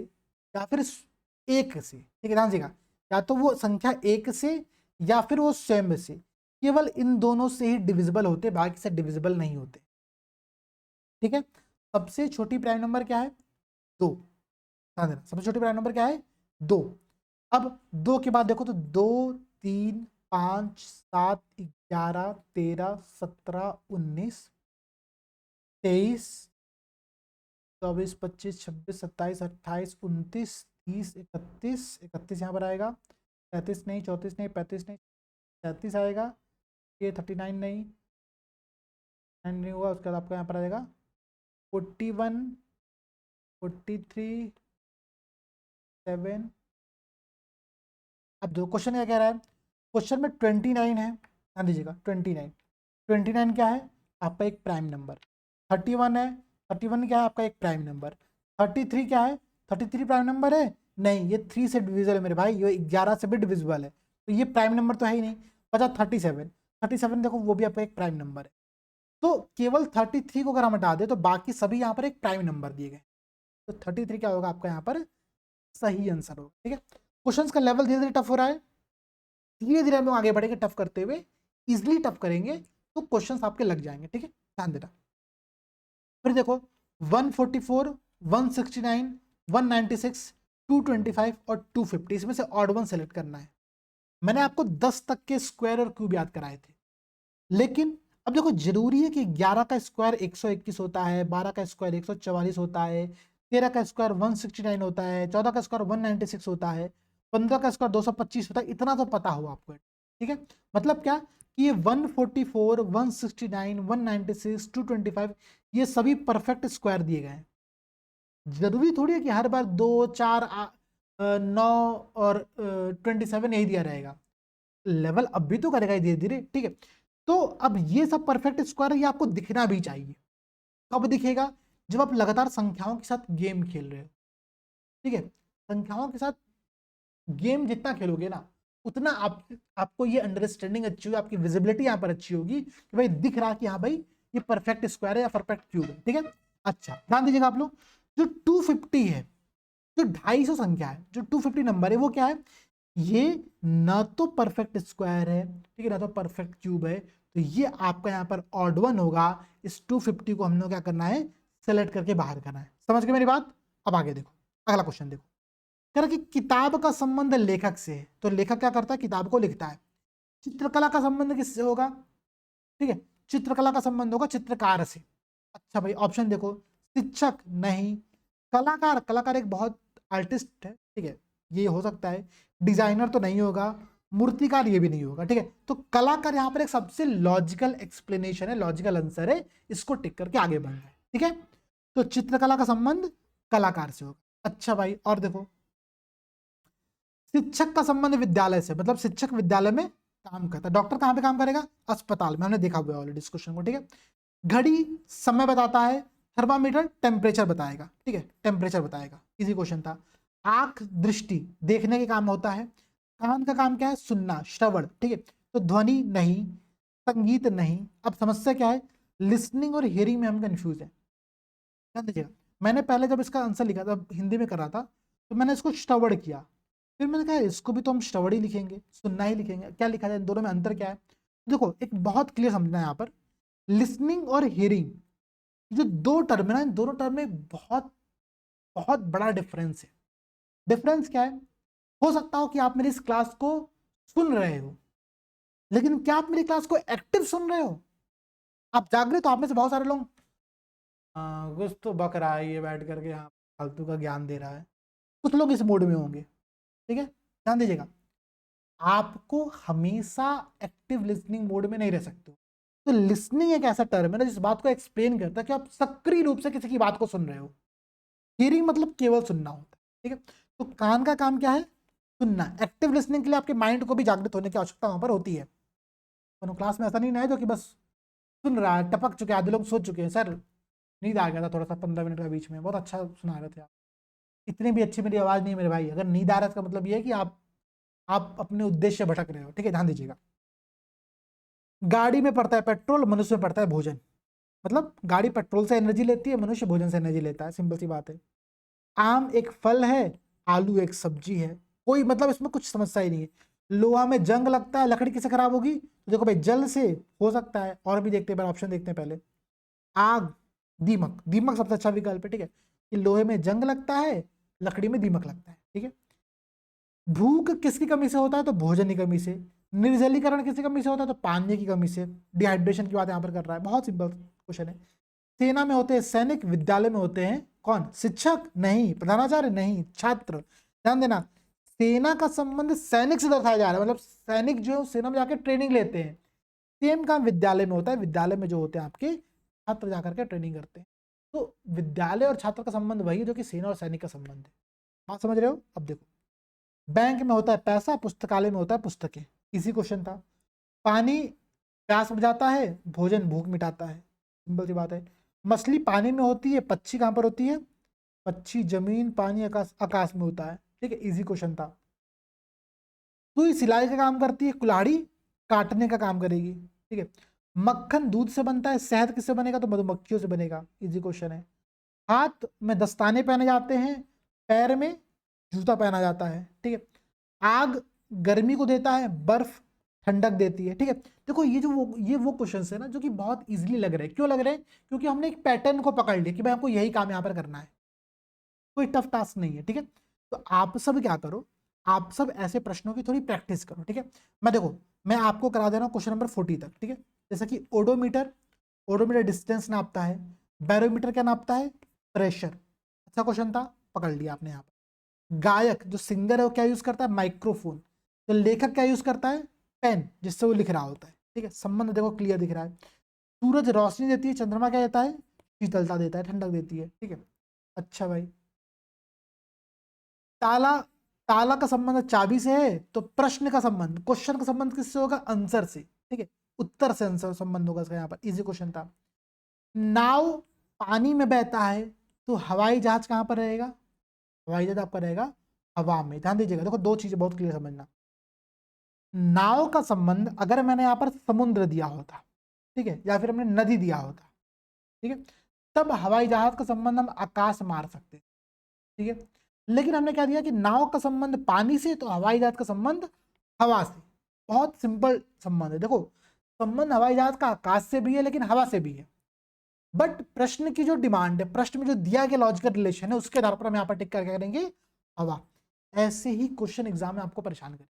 या फिर एक से, ठीक है, ध्यान दीजिएगा। या तो वो संख्या एक से या फिर वो स्वयं से, केवल इन दोनों से ही डिविजिबल होते, बाकी से डिविजिबल नहीं होते, ठीक है। सबसे छोटी प्राइम नंबर क्या है, 2, ध्यान देना, सबसे छोटी प्राइम नंबर क्या है, 2। अब 2 के बाद देखो तो 2, 3, 5, 7, 11, 13, 17, 19, 23, 24, 25, 26, 27, 28, 29, 30, 31, 31 यहाँ पर आएगा, 33 नहीं, 34 नहीं, 35 नहीं, 37 आएगा, ये 39 नहीं, 9 नहीं हुआ, उसके बाद आपका यहाँ पर आएगा 41, 43, 7। अब जो क्वेश्चन क्या कह रहा है, क्वेश्चन में 29 है, ध्यान दीजिएगा, 29, 29 क्या है, आपका एक प्राइम नंबर। 31 है, 31 क्या है, आपका एक प्राइम नंबर। 33 क्या है, 33 प्राइम नंबर है, नहीं, ये 3 से डिविजिबल है मेरे भाई, ये 11 से भी डिविजिबल है, तो ये प्राइम नंबर तो है ही नहीं। बचा 37, 37 देखो वो भी आपका एक प्राइम नंबर है। तो केवल 33 को अगर हम हटा दें तो बाकी सभी यहाँ पर एक प्राइम नंबर दिए गए, तो 33 क्या होगा आपका यहाँ पर सही आंसर होगा, ठीक है। क्वेश्चंस का लेवल धीरे धीरे टफ हो रहा है, धीरे धीरे हम लोग आगे बढ़ेंगे टफ करते हुए, इजिली टफ करेंगे तो क्वेश्चंस आपके लग जाएंगे, ठीक है, ध्यान देना। फिर देखो 144, 169, 196, 225 और 250, इसमें से ऑड वन सेलेक्ट करना है। मैंने आपको 10 तक के स्क्वायर और क्यूब याद कराए थे, लेकिन अब देखो जरूरी है कि 11 का स्क्वायर 121 होता है, 12 का स्क्वायर 144 होता है, 13 का स्क्वायर 169 होता है, 14 का स्क्वायर 196 होता है, 15 का स्क्वायर 225 होता है। इतना तो पता हो आपको, ठीक है। मतलब क्या कि ये 144, 169, 196, 225 ये सभी परफेक्ट स्क्वायर दिए गए हैं। जरूरी थोड़ी है कि हर बार 2, 4, 9 और 27 यही दिया रहेगा। लेवल अब भी तो करेगा धीरे धीरे, ठीक है। तो अब ये सब परफेक्ट स्क्वायर ये आपको दिखना भी चाहिए। कब दिखेगा? जब आप लगातार संख्याओं के साथ गेम खेल रहे हो, ठीक है। संख्याओं के साथ गेम जितना खेलोगे ना, उतना आपको ये अंडरस्टैंडिंग अच्छी होगी, आपकी विजिबिलिटी यहाँ पर अच्छी होगी कि भाई दिख रहा कि हाँ भाई ये परफेक्ट स्क्वायर है या परफेक्ट क्यूब है, ठीक है। अच्छा ध्यान दीजिएगा आप लोग, जो 250 है, जो 250 संख्या है, जो 250 नंबर है, वो क्या है? ये ना तो परफेक्ट स्क्वायर है, ठीक है, ना तो परफेक्ट क्यूब है। तो ये आपका यहाँ पर ऑड वन होगा। इस 250 को हमने क्या करना है? सेलेक्ट करके बाहर करना है। समझ गए मेरी बात? अब आगे देखो, अगला क्वेश्चन देखो। कह रहा कि किताब का संबंध लेखक से है, तो लेखक क्या करता है? किताब को लिखता है। चित्रकला का संबंध किससे होगा? ठीक है, चित्रकला का संबंध होगा चित्रकार से। अच्छा भाई ऑप्शन देखो, शिक्षक नहीं, कलाकार, कलाकार एक बहुत आर्टिस्ट है, ठीक है, ये हो सकता है। डिजाइनर तो नहीं होगा, मूर्तिकार ये भी नहीं होगा, ठीक है। तो कलाकार यहाँ पर एक सबसे लॉजिकल एक्सप्लेनेशन है, लॉजिकल आंसर है, इसको टिक करके आगे बढ़ना है, ठीक है। तो चित्रकला का संबंध कलाकार से होगा। अच्छा भाई और देखो, शिक्षक का संबंध विद्यालय से, मतलब शिक्षक विद्यालय में काम करता है। डॉक्टर कहाँ पे काम करेगा? अस्पताल में, हमने देखा हुआ है ऑलरेडी इस क्वेश्चन को, ठीक है। घड़ी समय बताता है, थर्मामीटर टेम्परेचर बताएगा, ठीक है, टेम्परेचर बताएगा, इजी क्वेश्चन था। आंख दृष्टि देखने के काम होता है, कान का काम क्या है? सुनना, श्रवण, ठीक है। तो ध्वनि नहीं, संगीत नहीं। अब समस्या क्या है? लिसनिंग और हियरिंग में हम कंफ्यूज है। ध्यान दीजिएगा, मैंने पहले जब इसका आंसर लिखा था, हिंदी में कर रहा था, तो मैंने इसको श्रवण किया, फिर मैंने कहा इसको भी तो हम श्रवण ही लिखेंगे, सुनना ही लिखेंगे, क्या लिखा जाए, इन दोनों में अंतर क्या है? देखो एक बहुत क्लियर समझना है यहाँ पर, लिसनिंग और हियरिंग जो दो टर्म है ना, इन दोनों टर्म में बहुत बहुत बड़ा डिफरेंस है। डिफरेंस क्या है? हो सकता हो कि आप मेरी इस क्लास को सुन रहे हो, लेकिन क्या आप मेरी क्लास को एक्टिव सुन रहे हो? आप जागृत हो? आप में से बहुत सारे लोग कुछ तो बक रहा है ये बैठ करके, यहाँ फालतू का ज्ञान दे रहा है, कुछ लोग इस मोड में होंगे, ठीक है। ध्यान दीजिएगा, आपको हमेशा एक्टिव लिसनिंग मोड में नहीं रह सकते हो। तो लिसनिंग एक ऐसा टर्म है ना जिस बात को एक्सप्लेन करता है कि आप सक्रिय रूप से किसी की बात को सुन रहे हो। हियरिंग मतलब केवल सुनना होता है, ठीक है। तो कान का काम क्या है? सुनना। एक्टिव लिसनिंग के लिए आपके माइंड को भी जागृत होने की आवश्यकता वहां पर होती है। तो क्लास में ऐसा नहीं ना है जो कि बस सुन रहा है, टपक चुके, आधे लोग सोच चुके हैं सर नींद आ गया था थोड़ा सा 15 मिनट का बीच में, बहुत अच्छा सुना रहे थे आप। इतनी भी अच्छी मेरी आवाज़ नहीं है मेरे भाई। अगर नींद आ रहा है इसका मतलब ये है कि आप अपने उद्देश्य भटक रहे हो, ठीक है, ध्यान दीजिएगा। गाड़ी में पड़ता है पेट्रोल, मनुष्य में पड़ता है भोजन। मतलब गाड़ी पेट्रोल से एनर्जी लेती है, मनुष्य भोजन से एनर्जी लेता है, सिंपल सी बात है। आम एक फल है, आलू एक सब्जी है, कोई मतलब इसमें कुछ समस्या ही नहीं है। लोहा में जंग लगता है, लकड़ी किससे खराब होगी? तो देखो भाई जल से हो सकता है, और भी देखते हैं, ऑप्शन देखते हैं पहले। आग, दीमक, दीमक सबसे अच्छा विकल्प है, ठीक है, कि लोहे में जंग लगता है, लकड़ी में दीमक लगता है, ठीक है। भूख किसकी कमी से होता है? तो भोजन की कमी से। निर्जलीकरण किसकी कमी से होता है? तो पानी की कमी से। डिहाइड्रेशन की बात यहाँ पर कर रहा है, बहुत सिंपल क्वेश्चन है। सेना में होते हैं सैनिक, विद्यालय में होते हैं कौन? शिक्षक नहीं, प्रधानाचार्य नहीं, छात्र। ध्यान देना, सेना का संबंध सैनिक से दर्शाया जा रहा है, मतलब सैनिक जो सेना में जाकर ट्रेनिंग लेते हैं। सेम काम विद्यालय में होता है, विद्यालय में जो होते हैं आपके छात्र जाकर के ट्रेनिंग करते हैं। तो विद्यालय और छात्र का संबंध वही है जो कि सेना और सैनिक का संबंध है। बात समझ रहे हो? अब देखो, बैंक में होता है पैसा, पुस्तकालय में होता है पुस्तकें। इसी क्वेश्चन था। पानी प्यास बुझाता है, भोजन भूख मिटाता है, सिंपल सी बात है। मछली पानी में होती है, पक्षी कहाँ पर होती है? पक्षी जमीन, पानी, आकाश, आकाश में होता है, ठीक है, इजी क्वेश्चन था। सुई सिलाई का काम करती है, कुल्हाड़ी काटने का काम करेगी, ठीक है। मक्खन दूध से बनता है, शहद किससे बनेगा? तो मधुमक्खियों से बनेगा, इजी क्वेश्चन है। हाथ में दस्ताने पहने जाते हैं, पैर में जूता पहना जाता है, ठीक है। आग गर्मी को देता है, बर्फ ठंडक देती है, ठीक है। देखो ये वो क्वेश्चन है ना जो कि बहुत इजीली लग रहे हैं। क्यों लग रहे हैं? क्योंकि हमने एक पैटर्न को पकड़ लिया कि भाई आपको यही काम यहाँ पर करना है, कोई टफ टास्क नहीं है, ठीक है। तो आप सब क्या करो, आप सब ऐसे प्रश्नों की थोड़ी प्रैक्टिस करो, ठीक है। मैं देखो, मैं आपको करा दे रहा हूँ क्वेश्चन नंबर 40 तक, ठीक है। जैसे कि ओडोमीटर, ओडोमीटर डिस्टेंस नापता है। बैरोमीटर क्या नापता है? प्रेशर। अच्छा क्वेश्चन था, पकड़ लिया आपने यहाँ पर। गायक जो सिंगर है वो क्या यूज करता है? माइक्रोफोन। तो लेखक क्या यूज करता है? पेन, जिससे वो लिख रहा होता है। ठीक है, संबंध देखो क्लियर दिख रहा है। सूरज रोशनी देती है, चंद्रमा क्या देता है? शीतलता देता है, ठंडक देती है। ठीक है, अच्छा भाई। ताला, ताला का संबंध चाबी से है, तो प्रश्न का संबंध, क्वेश्चन का संबंध किससे होगा? आंसर से। ठीक है, उत्तर से आंसर संबंध होगा इसका। यहाँ पर इजी क्वेश्चन था। नाव पानी में बहता है, तो हवाई जहाज कहाँ पर रहेगा? हवाई जहाज आपका रहेगा हवा में। ध्यान दीजिएगा, देखो दो चीजें बहुत क्लियर समझना। नाव का संबंध अगर मैंने यहाँ पर समुद्र दिया होता, ठीक है, या फिर हमने नदी दिया होता, ठीक है, तब हवाई जहाज का संबंध हम आकाश मार सकते हैं। ठीक है, लेकिन हमने क्या दिया कि नाव का संबंध पानी से, तो हवाई जहाज का संबंध हवा से। बहुत सिंपल संबंध है। देखो, संबंध हवाई जहाज का आकाश से भी है लेकिन हवा से भी है, बट प्रश्न की जो डिमांड है, प्रश्न में जो दिया गया लॉजिकल रिलेशन है, उसके आधार पर हम यहाँ पर टिक करके करेंगे हवा। ऐसे ही क्वेश्चन एग्जाम में आपको परेशान करें।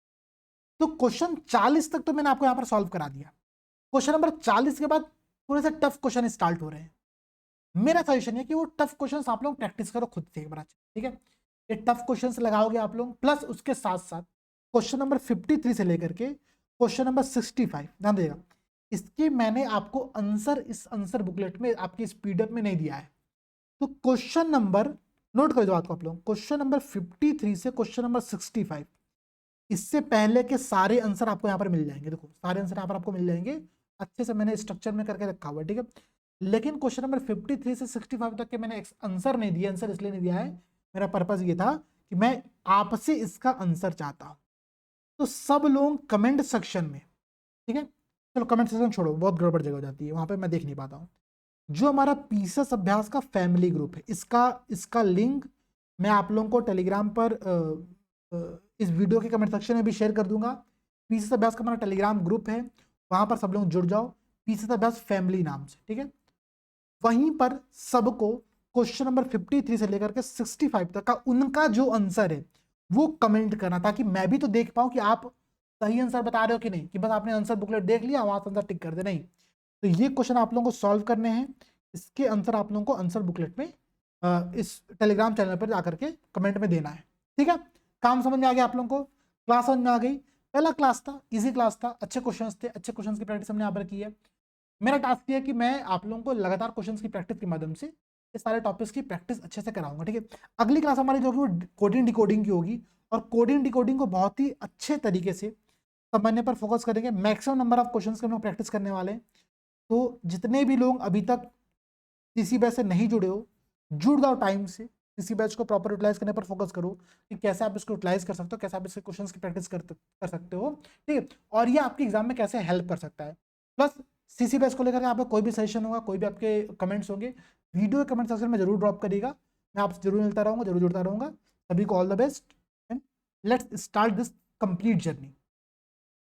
तो क्वेश्चन 40 तक तो मैंने आपको यहाँ पर सॉल्व करा दिया। क्वेश्चन नंबर 40 के बाद थोड़े से टफ क्वेश्चन स्टार्ट हो रहे हैं। मेरा सजेशन है कि वो टफ क्वेश्चंस आप लोग प्रैक्टिस करो खुद से एक बार। ठीक है, ये टफ क्वेश्चंस लगाओगे आप लोग, प्लस उसके साथ साथ क्वेश्चन नंबर 53 से लेकर के क्वेश्चन नंबर 65, ध्यान देगा, इसके मैंने आपको आंसर इस आंसर बुकलेट में आपकी स्पीडअप में नहीं दिया है। तो क्वेश्चन नंबर, नोट कर दो बात को आप लोग, क्वेश्चन नंबर 53 से क्वेश्चन नंबर 65, इससे पहले के सारे आंसर आपको यहाँ पर मिल जाएंगे। देखो सारे आंसर यहाँ पर आपको मिल जाएंगे, अच्छे से मैंने स्ट्रक्चर में करके रखा हुआ है। ठीक है, लेकिन क्वेश्चन नंबर 53 से 65 तक के मैंने आंसर नहीं दिया। आंसर इसलिए नहीं दिया है, मेरा पर्पस ये था कि मैं आपसे इसका आंसर चाहता हूं। तो सब लोग कमेंट सेक्शन में, ठीक है, चलो कमेंट सेक्शन छोड़ो, बहुत गड़बड़ जगह हो जाती है वहां पे, मैं देख नहीं पाता हूं। जो हमारा पीसेस अभ्यास का फैमिली ग्रुप है, इसका लिंक मैं आप लोगों को टेलीग्राम पर इस वीडियो के कमेंट सेक्शन में भी शेयर कर दूंगा। पीसेस अभ्यास का हमारा टेलीग्राम ग्रुप है, वहां पर सब लोग जुड़ जाओ, पीसेस अभ्यास फैमिली नाम से। ठीक है, वहीं पर सबको क्वेश्चन नंबर 53 से लेकर के 65 तक का उनका जो आंसर है वो कमेंट करना, ताकि मैं भी तो देख पाऊं कि आप सही आंसर बता रहे हो कि नहीं, कि बस आपने आंसर बुकलेट देख लिया वहां से आंसर टिक कर दे, नहीं। तो ये क्वेश्चन आप लोगों को सॉल्व करने हैं, इसके आंसर आप लोगों को आंसर बुकलेट में इस टेलीग्राम चैनल पर जाकर के कमेंट में देना है। ठीक है, काम समझ में आ गया आप लोगों को? क्लास समझ में आ गई? पहला क्लास था, इजी क्लास था, अच्छे क्वेश्चंस थे, अच्छे क्वेश्चंस की प्रैक्टिस हमने यहाँ पर की है। मेरा टास्क ये है कि मैं आप लोगों को लगातार क्वेश्चंस की प्रैक्टिस के माध्यम से ये सारे टॉपिक्स की प्रैक्टिस अच्छे से कराऊंगा। ठीक है, अगली क्लास हमारी जो होगी वो कोडिंग डिकोडिंग की होगी, और कोडिंग डिकोडिंग को बहुत ही अच्छे तरीके से समझने पर फोकस करेंगे। मैक्सिमम नंबर ऑफ क्वेश्चंस के हम लोग प्रैक्टिस करने वाले हैं। तो जितने भी लोग अभी तक किसी बैच से नहीं जुड़े हो, जुड़ जाओ टाइम से, किसी बैच को प्रॉपर यूटिलाइज करने पर फोकस करो कि कैसे आप इसको यूटिलाइज कर सकते हो, कैसे आप इसके क्वेश्चंस की प्रैक्टिस कर सकते हो। ठीक है, और ये आपके एग्जाम में कैसे हेल्प कर सकता है। प्लस सीसी बैच को लेकर आपका कोई भी सजेशन होगा, कोई भी आपके कमेंट्स होंगे, वीडियो के कमेंट सेक्शन में जरूर ड्रॉप करिएगा। मैं आपसे जरूर मिलता रहूंगा, जरूर जुड़ता रहूंगा। सभी को all the best and let's start this complete journey.